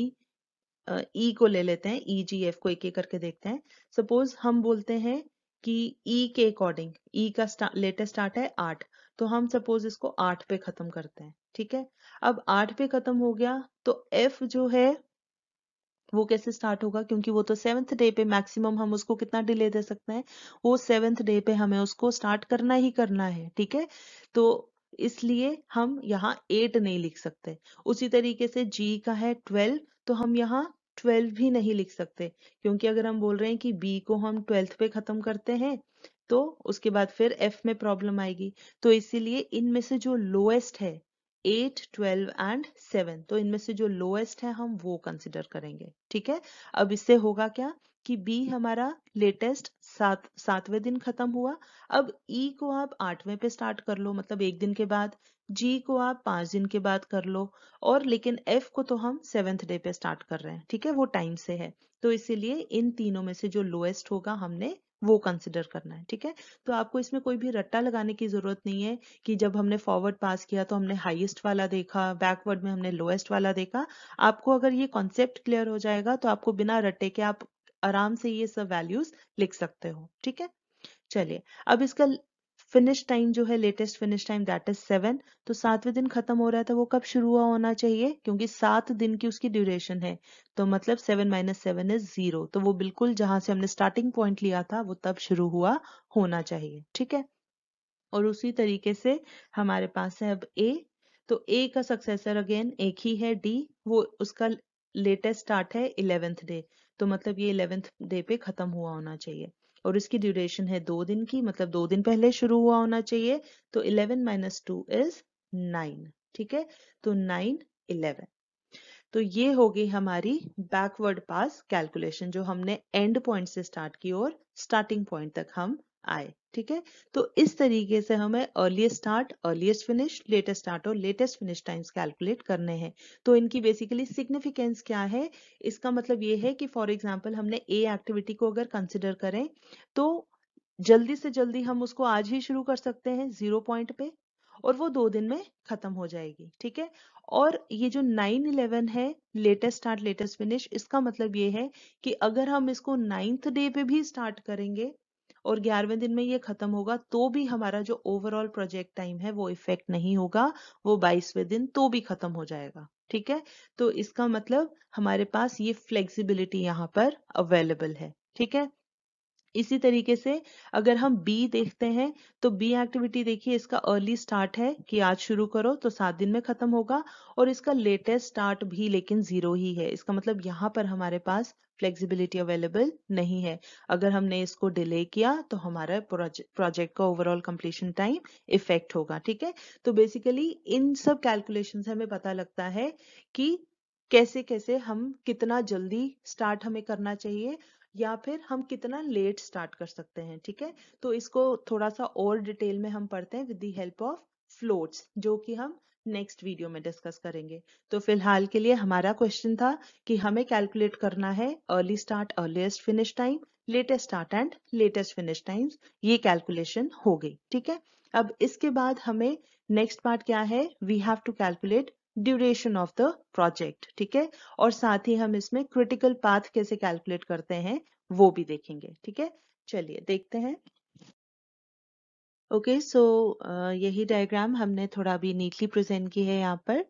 ई को ले लेते हैं, ई जी एफ को एक एक करके देखते हैं। सपोज हम बोलते हैं कि ई के अकॉर्डिंग ई का लेटेस्ट स्टार्ट है 8, तो हम सपोज इसको 8 पे खत्म करते हैं। ठीक है, अब 8 पे खत्म हो गया, तो एफ जो है वो कैसे स्टार्ट होगा, क्योंकि वो तो 7th डे पे मैक्सिमम हम उसको कितना डिले दे सकते हैं, वो 7th डे पे हमें उसको स्टार्ट करना ही करना है। ठीक है, तो इसलिए हम यहाँ 8 नहीं लिख सकते। उसी तरीके से जी का है 12, तो हम यहाँ 12 भी नहीं लिख सकते, क्योंकि अगर हम बोल रहे हैं कि बी को हम 12th पे खत्म करते हैं तो उसके बाद फिर एफ में प्रॉब्लम आएगी। तो इसीलिए इनमें से जो लोएस्ट है 8, 12 एंड 7, तो इनमें से जो लोएस्ट है हम वो कंसिडर करेंगे। ठीक है, अब इससे होगा क्या कि बी हमारा लेटेस्ट 7वें दिन खत्म हुआ। अब ई को आप 8वें पे स्टार्ट कर लो, मतलब एक दिन के बाद। जी को आप 5 दिन के बाद कर लो। और लेकिन एफ को तो हम 7th डे पे स्टार्ट कर रहे हैं। ठीक है, वो टाइम से है, तो इसीलिए इन तीनों में से जो लोएस्ट होगा हमने वो कंसिडर करना है। ठीक है, तो आपको इसमें कोई भी रट्टा लगाने की जरूरत नहीं है कि जब हमने फॉरवर्ड पास किया तो हमने हाईएस्ट वाला देखा, बैकवर्ड में हमने लोएस्ट वाला देखा। आपको अगर ये कॉन्सेप्ट क्लियर हो जाएगा तो आपको बिना रट्टे के आप आराम से ये सब वैल्यूज लिख सकते हो। ठीक है, चलिए अब इसका फिनिश टाइम जो है, latest finish time that is 7। तो 7वें दिन खत्म हो रहा है, तो वो कब शुरू हुआ होना चाहिए, क्योंकि 7 दिन की उसकी ड्यूरेशन है। तो मतलब 7 माइनस 7 इज 0, तो वो बिल्कुल जहां से हमने स्टार्टिंग पॉइंट लिया था वो तब शुरू हुआ होना चाहिए। ठीक है, और उसी तरीके से हमारे पास है अब ए। तो ए का सक्सेसर अगेन एक ही है डी, वो उसका लेटेस्ट स्टार्ट है 11th डे, तो मतलब ये 11th डे पे खत्म हुआ होना चाहिए। और इसकी ड्यूरेशन है 2 दिन की, मतलब 2 दिन पहले शुरू हुआ होना चाहिए। तो 11 माइनस 2 इज 9। ठीक है, तो 9 11। तो ये हो गई हमारी बैकवर्ड पास कैलकुलेशन, जो हमने एंड पॉइंट से स्टार्ट की और स्टार्टिंग पॉइंट तक हम आए। ठीक है, तो इस तरीके से हमें earliest start, earliest finish, latest start और लेटेस्ट फिनिश टाइम्स कैलकुलेट करने हैं। तो इनकी बेसिकली सिग्निफिकेंस क्या है, इसका मतलब ये है कि फॉर एग्जांपल हमने ए एक्टिविटी को अगर कंसिडर करें तो जल्दी से जल्दी हम उसको आज ही शुरू कर सकते हैं 0 पॉइंट पे, और वो 2 दिन में खत्म हो जाएगी। ठीक है, और ये जो 9-11 है, लेटेस्ट स्टार्ट लेटेस्ट फिनिश, इसका मतलब ये है कि अगर हम इसको 9th डे पे भी स्टार्ट करेंगे और 11वें दिन में ये खत्म होगा, तो भी हमारा जो ओवरऑल प्रोजेक्ट टाइम है वो इफेक्ट नहीं होगा, वो 22वें दिन तो भी खत्म हो जाएगा। ठीक है, तो इसका मतलब हमारे पास ये फ्लेक्सिबिलिटी यहाँ पर अवेलेबल है। ठीक है, इसी तरीके से अगर हम बी देखते हैं, तो बी एक्टिविटी देखिए, इसका अर्ली स्टार्ट है कि आज शुरू करो तो 7 दिन में खत्म होगा, और इसका लेटेस्ट स्टार्ट भी लेकिन 0 ही है। इसका मतलब यहाँ पर हमारे पास फ्लेक्सिबिलिटी अवेलेबल नहीं है। अगर हमने इसको डिले किया तो हमारा प्रोजेक्ट का ओवरऑल कंप्लीशन टाइम इफेक्ट होगा। ठीक है, तो बेसिकली इन सब कैलकुलेशन से हमें पता लगता है कि कैसे कैसे हम कितना जल्दी स्टार्ट हमें करना चाहिए, या फिर हम कितना लेट स्टार्ट कर सकते हैं। ठीक है, तो इसको थोड़ा सा और डिटेल में हम पढ़ते हैं with the help of floats, जो कि हम नेक्स्ट वीडियो में डिस्कस करेंगे। तो फिलहाल के लिए हमारा क्वेश्चन था कि हमें कैलकुलेट करना है early start earliest finish time, latest start and latest finish times. ये कैलकुलेशन हो गई। ठीक है, अब इसके बाद हमें नेक्स्ट पार्ट क्या है, we have to calculate duration of the project. ठीक है, और साथ ही हम इसमें क्रिटिकल पाथ कैसे कैलकुलेट करते हैं वो भी देखेंगे। ठीक है, चलिए देखते हैं। ओके, सो यही डायग्राम हमने थोड़ा भी नीटली प्रेजेंट की है यहाँ पर।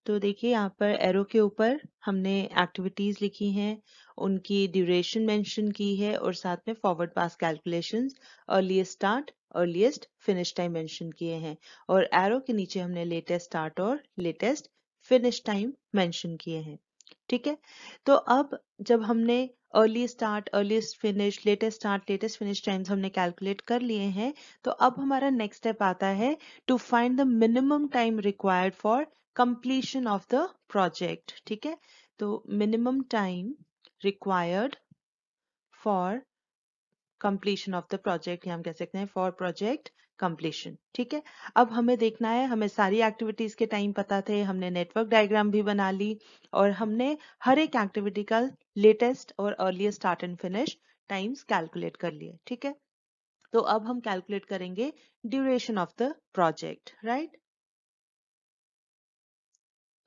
तो देखिए, यहाँ पर एरो के ऊपर हमने एक्टिविटीज लिखी हैं, उनकी ड्यूरेशन मेंशन की है, और साथ में forward pass calculations, earliest start earliest finish time mention किए हैं, और एरो के नीचे हमने लेटेस्ट स्टार्ट और लेटेस्ट फिनिश टाइम मेंशन किए हैं। ठीक है, तो अब जब हमने early start earliest finish latest start latest finish times हमने कैलकुलेट कर लिए हैं, तो अब हमारा नेक्स्ट स्टेप आता है to find the minimum time required for completion of the project. ठीक है, तो minimum time required for completion of the project, या हम कह सकते हैं फॉर प्रोजेक्ट कंप्लीशन। ठीक है, अब हमें देखना है, हमें सारी एक्टिविटीज के टाइम पता थे, हमने नेटवर्क डायग्राम भी बना ली, और हमने हर एक एक्टिविटी का लेटेस्ट और earliest start and finish times calculate कर लिए। ठीक है, तो अब हम कैलकुलेट करेंगे duration of the project, right.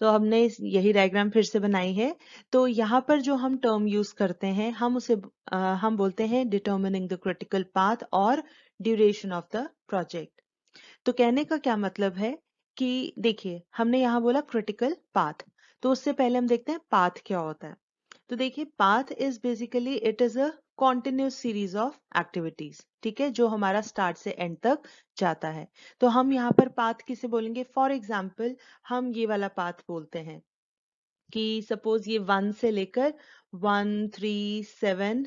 तो हमने यही डायग्राम फिर से बनाई है। तो यहाँ पर जो हम टर्म यूज करते हैं, हम उसे हम बोलते हैं डिटर्मिनिंग द क्रिटिकल पाथ और ड्यूरेशन ऑफ द प्रोजेक्ट। तो कहने का क्या मतलब है कि देखिए, हमने यहाँ बोला क्रिटिकल पाथ, तो उससे पहले हम देखते हैं पाथ क्या होता है। तो देखिए, path is basically it is a continuous series of activities. ठीक है, जो हमारा स्टार्ट से एंड तक जाता है। तो हम यहाँ पर पाथ किसे बोलेंगे, फॉर एग्जाम्पल हम ये वाला पाथ बोलते हैं कि सपोज ये 1 से लेकर 1, 3, 7,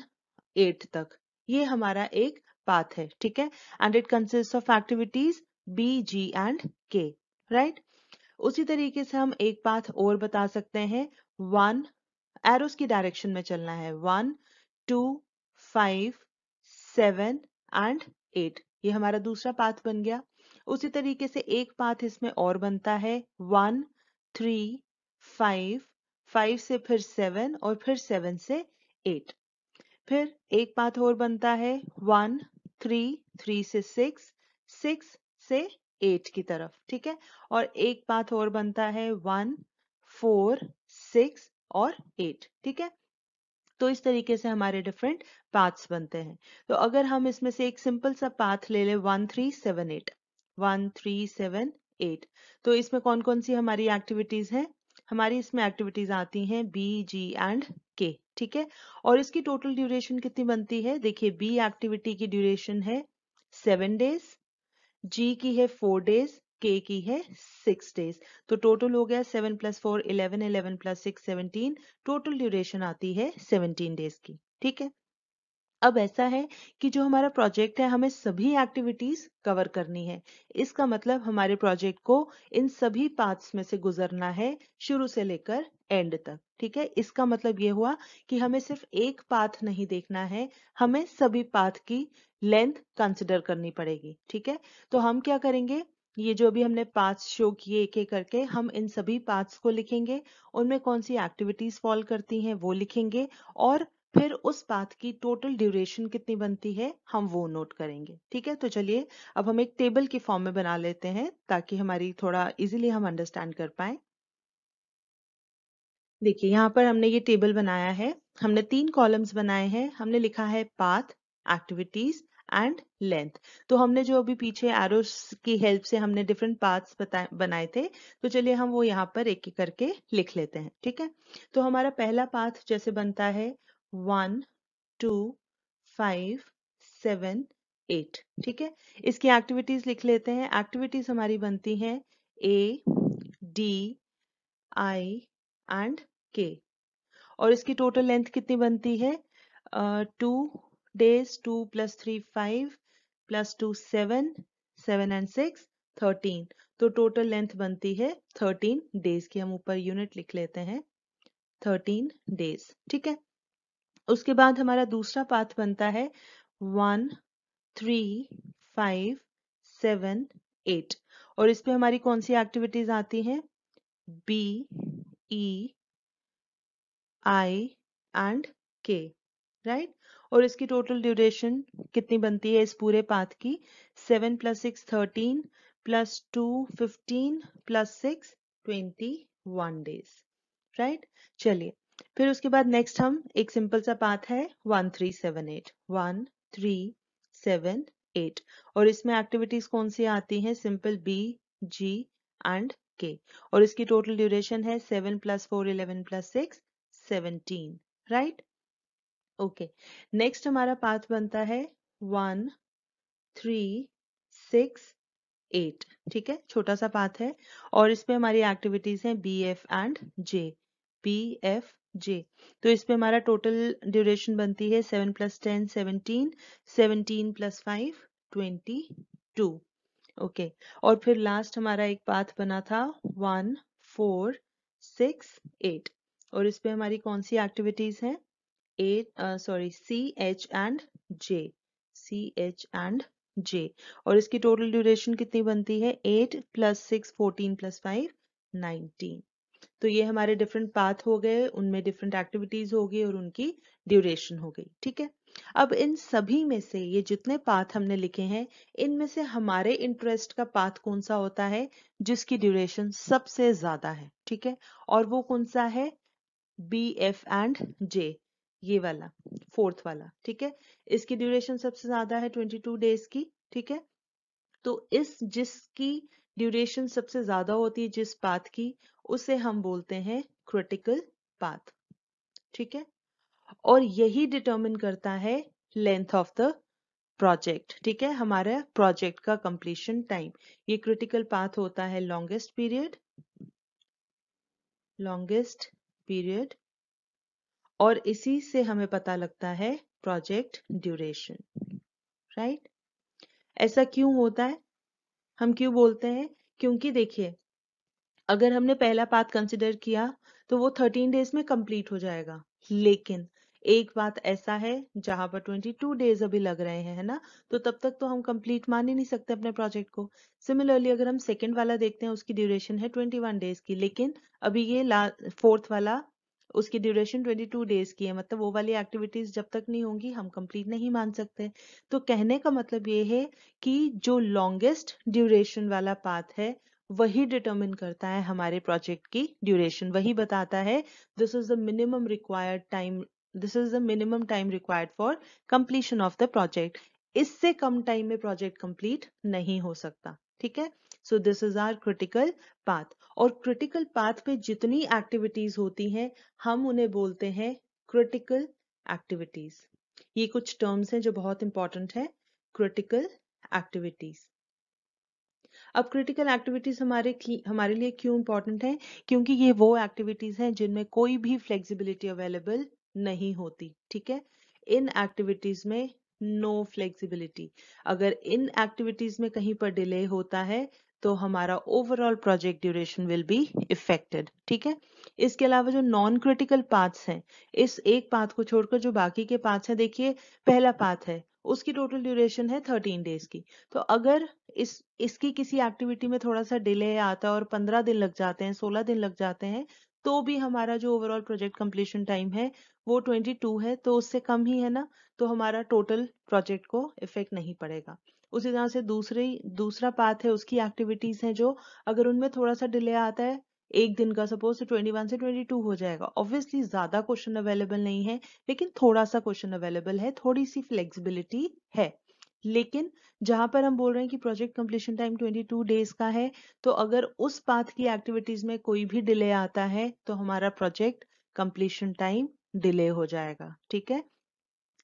8 तक, ये हमारा एक पाथ है। ठीक है, and it consist of activities B G and K, right. उसी तरीके से हम एक पाथ और बता सकते हैं, 1 एरोस की डायरेक्शन में चलना है, 1, 2, 5, 7 एंड 8, ये हमारा दूसरा पाथ बन गया। उसी तरीके से एक पाथ इसमें और बनता है, 1, 3, 5, 5 से फिर 7 और फिर 7 से 8। फिर एक पाथ और बनता है, 1, 3, 3 से 6, 6 से 8 की तरफ। ठीक है, और एक पाथ और बनता है, 1, 4, 6 और 8। ठीक है, तो इस तरीके से हमारे डिफरेंट पाथ्स बनते हैं। तो अगर हम इसमें से एक सिंपल सा पाथ ले ले, 1, 3, 7, 8, 1, 3, 7, 8, तो इसमें कौन कौन सी हमारी एक्टिविटीज हैं, हमारी इसमें एक्टिविटीज आती हैं बी जी एंड के। ठीक है, और इसकी टोटल ड्यूरेशन कितनी बनती है, देखिए बी एक्टिविटी की ड्यूरेशन है 7 डेज, जी की है 4 डेज, K की है 6 डेज। तो टोटल हो गया 7 + 4 11, 11 + 6 17, टोटल ड्यूरेशन आती है 17 डेज की। ठीक है। अब ऐसा है कि जो हमारा प्रोजेक्ट है हमें सभी एक्टिविटीज कवर करनी है। इसका मतलब हमारे प्रोजेक्ट को इन सभी पार्ट्स में से गुजरना है, शुरू से लेकर एंड तक। ठीक है। इसका मतलब ये हुआ कि हमें सिर्फ एक पाथ नहीं देखना है, हमें सभी पाथ की लेंथ कंसिडर करनी पड़ेगी। ठीक है। तो हम क्या करेंगे, ये जो अभी हमने पाथ्स शो किए एक एक करके, हम इन सभी पाथ्स को लिखेंगे, उनमें कौन सी एक्टिविटीज फॉल करती हैं वो लिखेंगे, और फिर उस पाथ की टोटल ड्यूरेशन कितनी बनती है हम वो नोट करेंगे। ठीक है। तो चलिए अब हम एक टेबल की फॉर्म में बना लेते हैं ताकि हमारी थोड़ा इजीली हम अंडरस्टैंड कर पाए। देखिए यहाँ पर हमने ये टेबल बनाया है, हमने 3 कॉलम्स बनाए हैं, हमने लिखा है पाथ, एक्टिविटीज एंड लेंथ। तो हमने जो अभी पीछे एरोस की हेल्प से हमने डिफरेंट पाथ्स बनाए थे, तो चलिए हम वो यहाँ पर एक एक करके लिख लेते हैं। ठीक है। तो हमारा पहला पाथ जैसे बनता है 1 2 5 7 8। ठीक है। इसकी एक्टिविटीज लिख लेते हैं। एक्टिविटीज हमारी बनती हैं A D I and K, और इसकी टोटल लेंथ कितनी बनती है 2 days, 2 + 3 5 + 2 7, 7 and 6 13। तो टोटल लेंथ बनती है 13 डेज की। हम ऊपर यूनिट लिख लेते हैं 13 डेज। ठीक है। उसके बाद हमारा दूसरा पाथ बनता है 1 3 5 7 8, और इसमें हमारी कौन सी एक्टिविटीज आती हैं B E I and K, right. और इसकी टोटल ड्यूरेशन कितनी बनती है इस पूरे पाथ की 7 + 6 13 + 2 15 + 6 21 डेज, राइट। चलिए फिर उसके बाद नेक्स्ट हम एक सिंपल सा पाथ है 1 3 7 8, 1 3 7 8, और इसमें एक्टिविटीज कौन सी आती हैं simple B G and K, और इसकी टोटल ड्यूरेशन है 7 + 4 11 + 6 17, राइट। ओके। नेक्स्ट हमारा पाथ बनता है 1 3 6 8। ठीक है। छोटा सा पाथ है, और इसमें हमारी एक्टिविटीज हैं B F and J, B F J. तो इसमें हमारा टोटल ड्यूरेशन बनती है 7 + 10 17, 17 + 5 22। ओके। और फिर लास्ट हमारा एक पाथ बना था 1 4 6 8, और इसमें हमारी कौन सी एक्टिविटीज हैं C H and J, C H and J, और इसकी टोटल ड्यूरेशन कितनी बनती है 8 + 6 14 + 5 19। तो ये हमारे डिफरेंट पाथ हो गए, उनमें डिफरेंट एक्टिविटीज हो गई और उनकी ड्यूरेशन हो गई। ठीक है। अब इन सभी में से ये जितने पाथ हमने लिखे हैं, इनमें से हमारे इंटरेस्ट का पाथ कौन सा होता है जिसकी ड्यूरेशन सबसे ज्यादा है। ठीक है। और वो कौन सा है बी एफ एंड जे, ये वाला फोर्थ वाला। ठीक है। इसकी ड्यूरेशन सबसे ज्यादा है 22 डेज की। ठीक है। तो इस जिसकी ड्यूरेशन सबसे ज्यादा होती है जिस पाथ की, उसे हम बोलते हैं क्रिटिकल पाथ। ठीक है। और यही डिटरमिन करता है लेंथ ऑफ द प्रोजेक्ट। ठीक है। हमारे प्रोजेक्ट का कंप्लीशन टाइम, ये क्रिटिकल पाथ होता है लॉन्गेस्ट पीरियड, लॉन्गेस्ट पीरियड, और इसी से हमें पता लगता है प्रोजेक्ट ड्यूरेशन, राइट। ऐसा क्यों होता है, हम क्यों बोलते हैं, क्योंकि देखिए अगर हमने पहला पाथ कंसिडर किया तो वो 13 डेज में कंप्लीट हो जाएगा, लेकिन एक बात ऐसा है जहां पर 22 डेज अभी लग रहे हैं, है ना, तो तब तक तो हम कंप्लीट मान ही नहीं सकते अपने प्रोजेक्ट को। सिमिलरली अगर हम सेकंड वाला देखते हैं, उसकी ड्यूरेशन है 21 डेज की, लेकिन अभी ये फोर्थ वाला उसकी ड्यूरेशन 22 डेज की है, मतलब वो वाली एक्टिविटीज जब तक नहीं होंगी हम कंप्लीट नहीं मान सकते। तो कहने का मतलब ये है कि जो लॉन्गेस्ट ड्यूरेशन वाला पाथ है वही डिटरमिन करता है हमारे प्रोजेक्ट की ड्यूरेशन, वही बताता है this is the minimum required time, this is the minimum time required for completion of the project. इससे कम टाइम में प्रोजेक्ट कंप्लीट नहीं हो सकता। ठीक है। So this is our critical path, और क्रिटिकल पाथ पे जितनी एक्टिविटीज होती हैं हम उन्हें बोलते हैं क्रिटिकल एक्टिविटीज। ये कुछ टर्म्स हैं जो बहुत इंपॉर्टेंट है, क्रिटिकल एक्टिविटीज। अब क्रिटिकल एक्टिविटीज हमारे लिए क्यों इंपॉर्टेंट है? क्योंकि ये वो एक्टिविटीज हैं जिनमें कोई भी फ्लेक्सिबिलिटी अवेलेबल नहीं होती, ठीक है। इन एक्टिविटीज में नो फ्लेक्सिबिलिटी। अगर इन एक्टिविटीज में कहीं पर डिले होता है तो हमारा overall project duration will be affected, ठीक है। इसके अलावा जो नॉन क्रिटिकल पाथ्स हैं, इस एक पाथ को छोड़कर जो बाकी के पाथ्स हैं, देखिए पहला पाथ है उसकी टोटल ड्यूरेशन है 13 डेज की। तो अगर इसकी किसी एक्टिविटी में थोड़ा सा डिले आता है और 15 दिन लग जाते हैं, 16 दिन लग जाते हैं, तो भी हमारा जो ओवरऑल प्रोजेक्ट कंप्लीशन टाइम है वो 22 है, तो उससे कम ही है ना, तो हमारा टोटल प्रोजेक्ट को इफेक्ट नहीं पड़ेगा। उसी तरह से दूसरा पाथ है, उसकी एक्टिविटीज हैं जो अगर उनमें थोड़ा सा डिले आता है एक दिन का, सपोज 21 से 22 हो जाएगा। ऑब्वियसली ज्यादा क्वेश्चन अवेलेबल नहीं है, लेकिन थोड़ा सा क्वेश्चन अवेलेबल है, थोड़ी सी फ्लेक्सिबिलिटी है। लेकिन जहां पर हम बोल रहे हैं कि प्रोजेक्ट कंप्लीशन टाइम 22 डेज का है, तो अगर उस पाथ की एक्टिविटीज में कोई भी डिले आता है तो हमारा प्रोजेक्ट कंप्लीशन टाइम डिले हो जाएगा, ठीक है।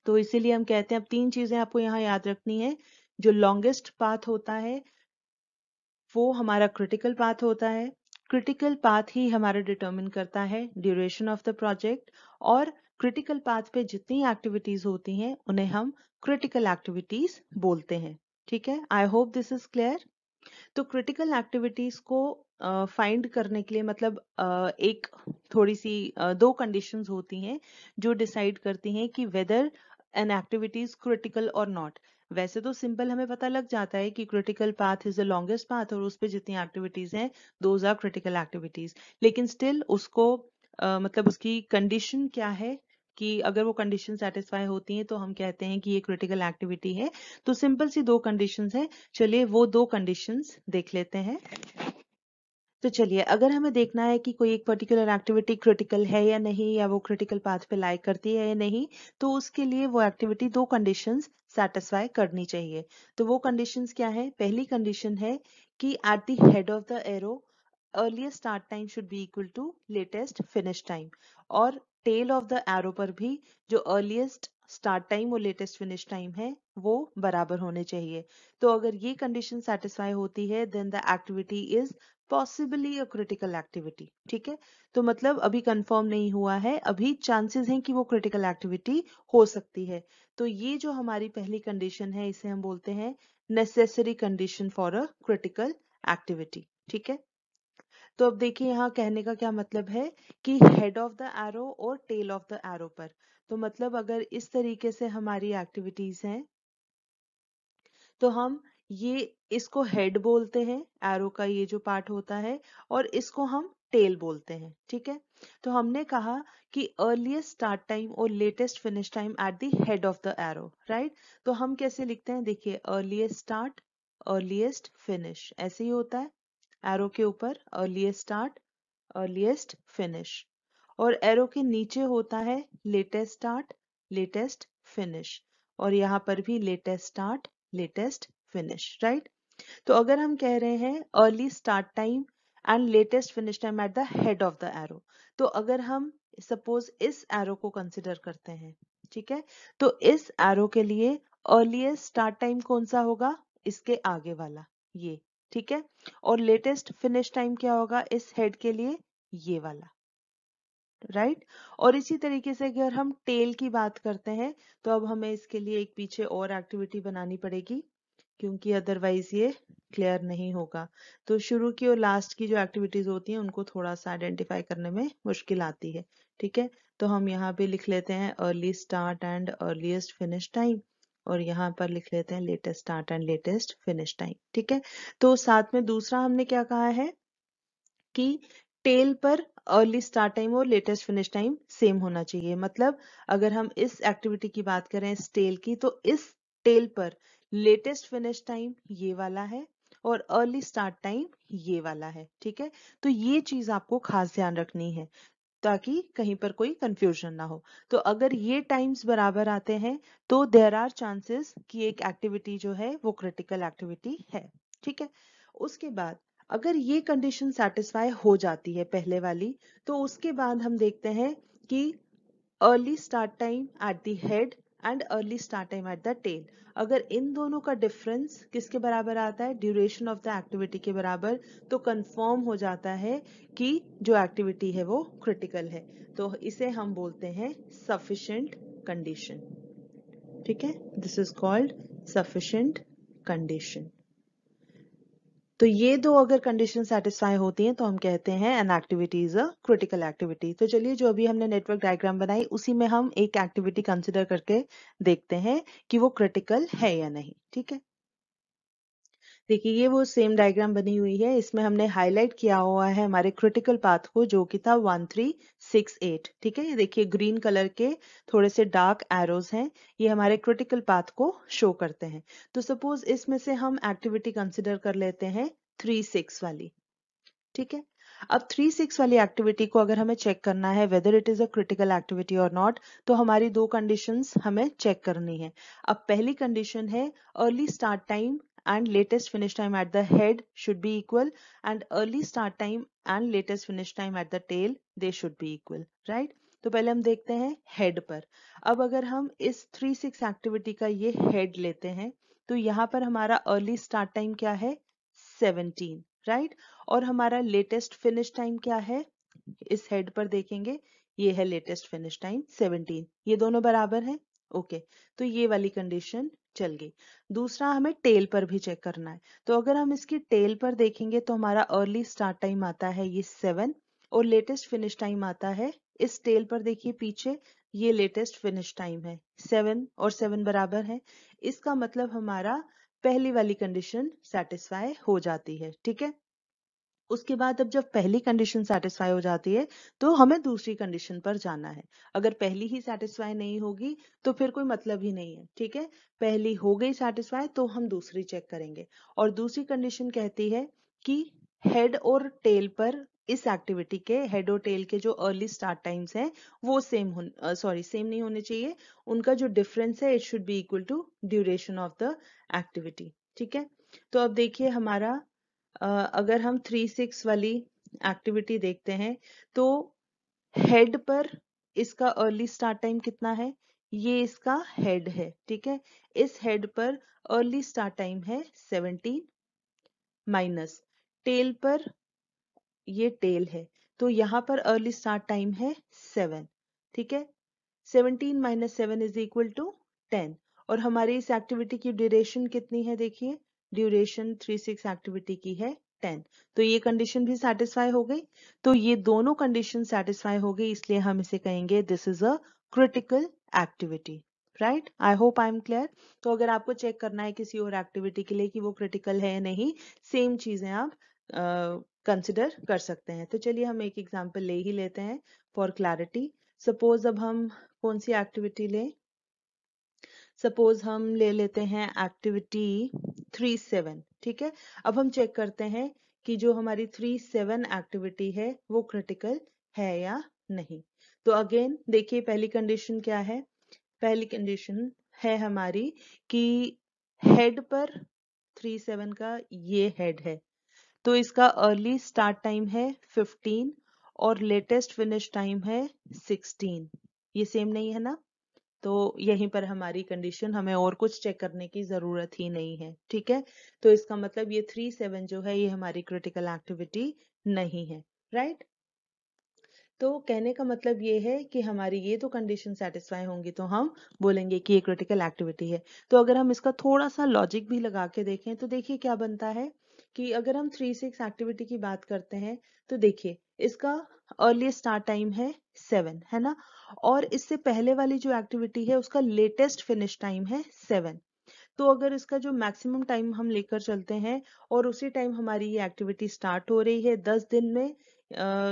तो इसीलिए हम कहते हैं, अब तीन चीजें आपको यहाँ याद रखनी है। जो लॉन्गेस्ट पाथ होता है वो हमारा क्रिटिकल पाथ होता है। क्रिटिकल पाथ ही हमारा डिटरमिन करता है ड्यूरेशन ऑफ द प्रोजेक्ट, और क्रिटिकल पाथ पे जितनी एक्टिविटीज होती हैं उन्हें हम क्रिटिकल एक्टिविटीज बोलते हैं, ठीक है। आई होप दिस इज क्लियर। तो क्रिटिकल एक्टिविटीज को फाइंड करने के लिए, मतलब एक थोड़ी सी दो कंडीशंस होती हैं जो डिसाइड करती हैं कि whether an activity is critical और नॉट। वैसे तो सिंपल हमें पता लग जाता है कि critical path is the longest path और उस पे जितनी एक्टिविटीज हैं दोज आर क्रिटिकल एक्टिविटीज, लेकिन स्टिल उसको मतलब उसकी कंडीशन क्या है कि अगर वो कंडीशन सेटिस्फाई होती हैं तो हम कहते हैं कि ये क्रिटिकल एक्टिविटी है। तो सिंपल सी दो कंडीशंस हैं, चलिए वो दो कंडीशंस देख लेते हैं। तो चलिए, अगर हमें देखना है कि कोई एक पर्टिकुलर एक्टिविटी क्रिटिकल है या नहीं, या वो क्रिटिकल पाथ पे लाई करती है या नहीं, तो उसके लिए वो एक्टिविटी दो कंडीशंस सेटिस्फाई करनी चाहिए। तो वो कंडीशंस क्या है? पहली कंडीशन है कि at the head of the arrow earliest start time should be equal to latest finish time, और टेल ऑफ द एरो पर भी जो अर्लीस्ट स्टार्ट टाइम और लेटेस्ट फिनिश टाइम है वो बराबर होने चाहिए। तो अगर ये कंडीशन सेटिस्फाई होती है then the activity is possibly a critical activity, ठीक है। तो मतलब अभी कंफर्म नहीं हुआ है, अभी चांसेस हैं कि वो क्रिटिकल एक्टिविटी हो सकती है। तो ये जो हमारी पहली कंडीशन है इसे हम बोलते हैं necessary condition for a critical activity, ठीक है। तो अब देखिए यहाँ कहने का क्या मतलब है कि हेड ऑफ द एरो और टेल ऑफ द एरो पर, तो मतलब अगर इस तरीके से हमारी एक्टिविटीज हैं तो हम ये इसको हेड बोलते हैं, एरो का ये जो पार्ट होता है, और इसको हम टेल बोलते हैं, ठीक है। तो हमने कहा कि अर्लीस्ट स्टार्ट टाइम और latest finish time at the head of the arrow, right. तो हम कैसे लिखते हैं? देखिए, अर्लीस्ट स्टार्ट अर्लीस्ट फिनिश, ऐसे ही होता है एरो के ऊपर, अर्लीस्ट स्टार्ट अर्लीस्ट फिनिश, और एरो के नीचे होता है लेटेस्ट स्टार्ट लेटेस्ट फिनिश, और यहाँ पर भी latest start latest finish, right. तो अगर हम कह रहे हैं early start time and latest finish time at the head of the arrow, तो अगर हम सपोज इस एरो को कंसिडर करते हैं, ठीक है, तो इस एरो के लिए अर्लीस्ट स्टार्ट टाइम कौन सा होगा? इसके आगे वाला, ये, ठीक है। और लेटेस्ट फिनिश टाइम क्या होगा इस हेड के लिए? ये वाला, राइट। और इसी तरीके से अगर हम टेल की बात करते हैं तो अब हमें इसके लिए एक पीछे और एक्टिविटी बनानी पड़ेगी, क्योंकि अदरवाइज ये क्लियर नहीं होगा। तो शुरू की और लास्ट की जो एक्टिविटीज होती हैं उनको थोड़ा सा आइडेंटिफाई करने में मुश्किल आती है, ठीक है। तो हम यहाँ पे लिख लेते हैं early start and earliest finish time, और यहाँ पर लिख लेते हैं latest start and latest finish time, ठीक है। तो साथ में दूसरा हमने क्या कहा है कि टेल पर अर्ली स्टार्ट टाइम और लेटेस्ट फिनिश टाइम सेम होना चाहिए। मतलब अगर हम इस एक्टिविटी की बात करें इस टेल की, तो इस टेल पर लेटेस्ट फिनिश टाइम ये वाला है और अर्ली स्टार्ट टाइम ये वाला है, ठीक है। तो ये चीज आपको खास ध्यान रखनी है ताकि कहीं पर कोई कंफ्यूजन ना हो। तो अगर ये टाइम्स बराबर आते हैं तो देयर आर चांसेस कि एक एक्टिविटी जो है वो क्रिटिकल एक्टिविटी है, ठीक है। उसके बाद अगर ये कंडीशन सेटिस्फाई हो जाती है पहले वाली, तो उसके बाद हम देखते हैं कि early start time at the head and early start time at the tail. अगर इन दोनों का डिफरेंस किसके बराबर आता है, ड्यूरेशन ऑफ द एक्टिविटी के बराबर, तो कंफर्म हो जाता है कि जो एक्टिविटी है वो क्रिटिकल है। तो इसे हम बोलते हैं सफिशिएंट कंडीशन। ठीक है, this is called sufficient condition. तो ये दो अगर कंडीशन सेटिस्फाई होती हैं तो हम कहते हैं N activity is a critical activity. तो चलिए, जो अभी हमने नेटवर्क डायग्राम बनाई उसी में हम एक एक्टिविटी कंसिडर करके देखते हैं कि वो क्रिटिकल है या नहीं। ठीक है, देखिए ये वो सेम डायग्राम बनी हुई है, इसमें हमने हाईलाइट किया हुआ है हमारे क्रिटिकल पाथ को, जो कि था 1368। ठीक है, ये देखिए ग्रीन कलर के थोड़े से डार्क एरोज हैं, ये हमारे क्रिटिकल पाथ को शो करते हैं। तो सपोज इसमें से हम एक्टिविटी कंसिडर कर लेते हैं 36 वाली। ठीक है, अब 36 वाली एक्टिविटी को अगर हमें चेक करना है whether it is a critical activity और नॉट, तो हमारी दो कंडीशंस हमें चेक करनी है। अब पहली कंडीशन है early start time and latest finish time at the head should be equal, and early start time and latest finish time at the tail they should be equal, right? तो पहले हम देखते हैं हेड पर। अब अगर हम इस 36 एक्टिविटी का ये हेड लेते हैं तो यहाँ पर हमारा अर्ली स्टार्ट टाइम क्या है, 17, राइट? और हमारा लेटेस्ट फिनिश टाइम क्या है, इस हेड पर देखेंगे, ये है लेटेस्ट फिनिश टाइम 17, ये दोनों बराबर हैं। ओके, तो ये वाली कंडीशन चल गई। दूसरा हमें टेल पर भी चेक करना है, तो अगर हम इसकी टेल पर देखेंगे तो हमारा अर्ली स्टार्ट टाइम आता है ये 7 और लेटेस्ट फिनिश टाइम आता है, इस टेल पर देखिए पीछे, ये लेटेस्ट फिनिश टाइम है 7 और 7 बराबर है। इसका मतलब हमारा पहली वाली कंडीशन सेटिस्फाई हो जाती है। ठीक है, उसके बाद अब जब पहली कंडीशन सेटिस्फाई हो जाती है तो हमें दूसरी कंडीशन पर जाना है। अगर पहली ही सेटिस्फाई नहीं होगी तो फिर कोई मतलब ही नहीं है। ठीक है, पहली हो गई सेटिस्फाई तो हम दूसरी चेक करेंगे, और दूसरी कंडीशन कहती है कि हेड और टेल पर, इस एक्टिविटी के हेड और टेल के जो अर्ली स्टार्ट टाइम्स हैं वो सेम नहीं होने चाहिए, उनका जो डिफरेंस है it should be equal to duration of the activity. ठीक है, तो अब देखिए हमारा अगर हम 36 वाली एक्टिविटी देखते हैं तो हेड पर इसका अर्ली स्टार्ट टाइम कितना है, ये इसका हेड है। ठीक है, इस हेड पर अर्ली स्टार्ट टाइम है 17 माइनस टेल पर, ये टेल है, तो यहाँ पर अर्ली स्टार्ट टाइम है 7। ठीक है, 17 माइनस 7 इज इक्वल टू 10, और हमारी इस एक्टिविटी की ड्यूरेशन कितनी है, देखिए ड्यूरेशन 36 एक्टिविटी की है 10। तो ये कंडीशन भी सेटिस्फाई हो गई। तो ये दोनों कंडीशन सेटिस्फाई हो गई, इसलिए हम इसे कहेंगे this is a critical activity. Right, I hope I am clear. तो अगर आपको चेक करना है किसी और एक्टिविटी के लिए कि वो क्रिटिकल है या नहीं, सेम चीजें आप कंसिडर कर सकते हैं। तो चलिए हम एक एग्जांपल ले ही लेते हैं फॉर क्लैरिटी। सपोज अब हम कौन सी एक्टिविटी लें, सपोज हम ले लेते हैं एक्टिविटी 37। ठीक है, अब हम चेक करते हैं कि जो हमारी 37 एक्टिविटी है वो क्रिटिकल है या नहीं। तो अगेन देखिए पहली कंडीशन क्या है, पहली कंडीशन है हमारी कि हेड पर 37 का ये हेड है, तो इसका अर्ली स्टार्ट टाइम है 15 और लेटेस्ट फिनिश टाइम है 16। ये सेम नहीं है ना, तो यहीं पर हमारी कंडीशन, हमें और कुछ चेक करने की जरूरत ही नहीं है। ठीक है, तो इसका मतलब ये 37 जो है ये हमारी क्रिटिकल एक्टिविटी नहीं है। राइट, तो कहने का मतलब ये है कि हमारी ये तो कंडीशन सेटिस्फाई होंगी तो हम बोलेंगे कि ये क्रिटिकल एक्टिविटी है। तो अगर हम इसका थोड़ा सा लॉजिक भी लगा के देखें तो देखिए क्या बनता है कि अगर हम 36 एक्टिविटी की बात करते हैं तो देखिए इसका अर्ली स्टार्ट टाइम है 7, है ना, और इससे पहले वाली जो एक्टिविटी है उसका लेटेस्ट फिनिश टाइम है 7। तो अगर इसका जो मैक्सिमम टाइम हम लेकर चलते हैं और उसी टाइम हमारी ये एक्टिविटी स्टार्ट हो रही है 10 दिन में,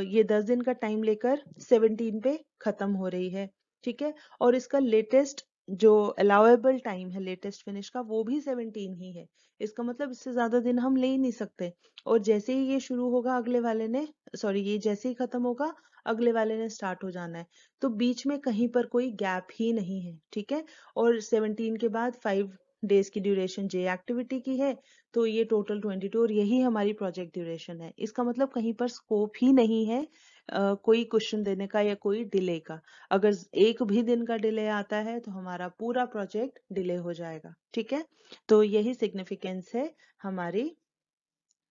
ये 10 दिन का टाइम लेकर 17 पे खत्म हो रही है। ठीक है, और इसका लेटेस्ट जो अलाउएबल टाइम है लेटेस्ट फिनिश का वो भी 17 ही है। इसका मतलब इससे ज्यादा दिन हम ले ही नहीं सकते, और जैसे ही ये शुरू होगा अगले वाले ने, सॉरी ये जैसे ही खत्म होगा अगले वाले ने स्टार्ट हो जाना है, तो बीच में कहीं पर कोई गैप ही नहीं है। ठीक है, और 17 के बाद 5 डेज की ड्यूरेशन जे एक्टिविटी की है, तो ये टोटल 22 और यही हमारी प्रोजेक्ट ड्यूरेशन है। इसका मतलब कहीं पर स्कोप ही नहीं है कोई क्वेश्चन देने का या कोई डिले का। अगर एक भी दिन का डिले आता है तो हमारा पूरा प्रोजेक्ट डिले हो जाएगा। ठीक है, तो यही सिग्निफिकेंस है हमारी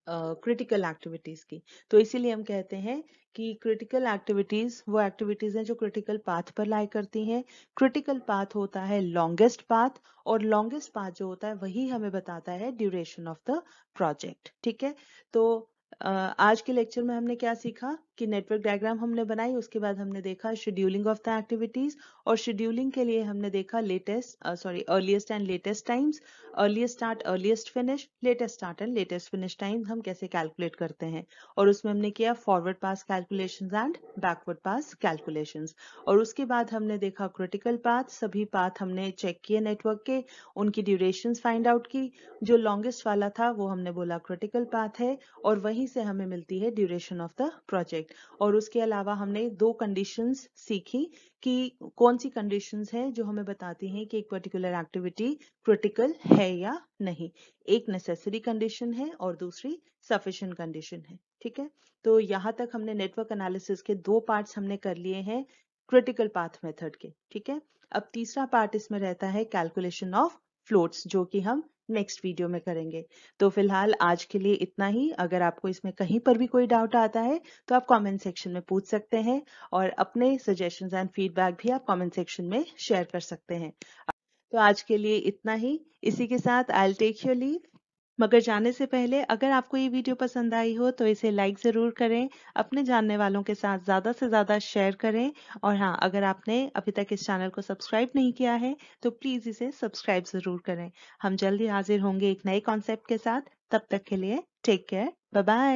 क्रिटिकल एक्टिविटीज की। तो इसीलिए हम कहते हैं कि क्रिटिकल एक्टिविटीज वो एक्टिविटीज हैं जो क्रिटिकल पाथ पर लाई करती हैं। क्रिटिकल पाथ होता है लॉन्गेस्ट पाथ, और लॉन्गेस्ट पाथ जो होता है वही हमें बताता है ड्यूरेशन ऑफ द प्रोजेक्ट। ठीक है, तो आज के लेक्चर में हमने क्या सीखा कि नेटवर्क डायग्राम हमने बनाई, उसके बाद हमने देखा शेड्यूलिंग ऑफ द एक्टिविटीज, और शेड्यूलिंग के लिए हमने देखा earliest and latest times, earliest start earliest finish, latest start and latest finish time हम कैसे कैलकुलेट करते हैं। और उसमें हमने किया forward pass calculations and backward pass calculations. और उसके बाद हमने देखा क्रिटिकल पाथ, सभी पाथ हमने चेक किए नेटवर्क के, उनकी ड्यूरेशंस फाइंड आउट की। जो लॉन्गेस्ट वाला था वो हमने बोला क्रिटिकल पाथ है, और वहीं से हमें मिलती है ड्यूरेशन ऑफ द प्रोजेक्ट। और उसके अलावा हमने दो कंडीशंस सीखी कि कौन सी कंडीशंस हैं जो हमें बताती हैं कि एक पर्टिकुलर एक्टिविटी क्रिटिकल है या नहीं। एक नेसेसरी कंडीशन है और दूसरी सफिशिएंट कंडीशन है। ठीक है, तो यहाँ तक हमने नेटवर्क एनालिसिस के दो पार्ट्स हमने कर लिए हैं क्रिटिकल पाथ मेथड के। ठीक है, अब तीसरा पार्ट इसमें रहता है कैलकुलेशन ऑफ फ्लोट्स, जो कि हम नेक्स्ट वीडियो में करेंगे। तो फिलहाल आज के लिए इतना ही। अगर आपको इसमें कहीं पर भी कोई डाउट आता है तो आप कमेंट सेक्शन में पूछ सकते हैं, और अपने सजेशंस एंड फीडबैक भी आप कमेंट सेक्शन में शेयर कर सकते हैं। तो आज के लिए इतना ही। इसी के साथ I will take your leave. मगर जाने से पहले अगर आपको ये वीडियो पसंद आई हो तो इसे लाइक ज़रूर करें, अपने जानने वालों के साथ ज़्यादा से ज़्यादा शेयर करें। और हाँ, अगर आपने अभी तक इस चैनल को सब्सक्राइब नहीं किया है तो प्लीज़ इसे सब्सक्राइब ज़रूर करें। हम जल्दी हाजिर होंगे एक नए कॉन्सेप्ट के साथ। तब तक के लिए टेक केयर, बाय बाय।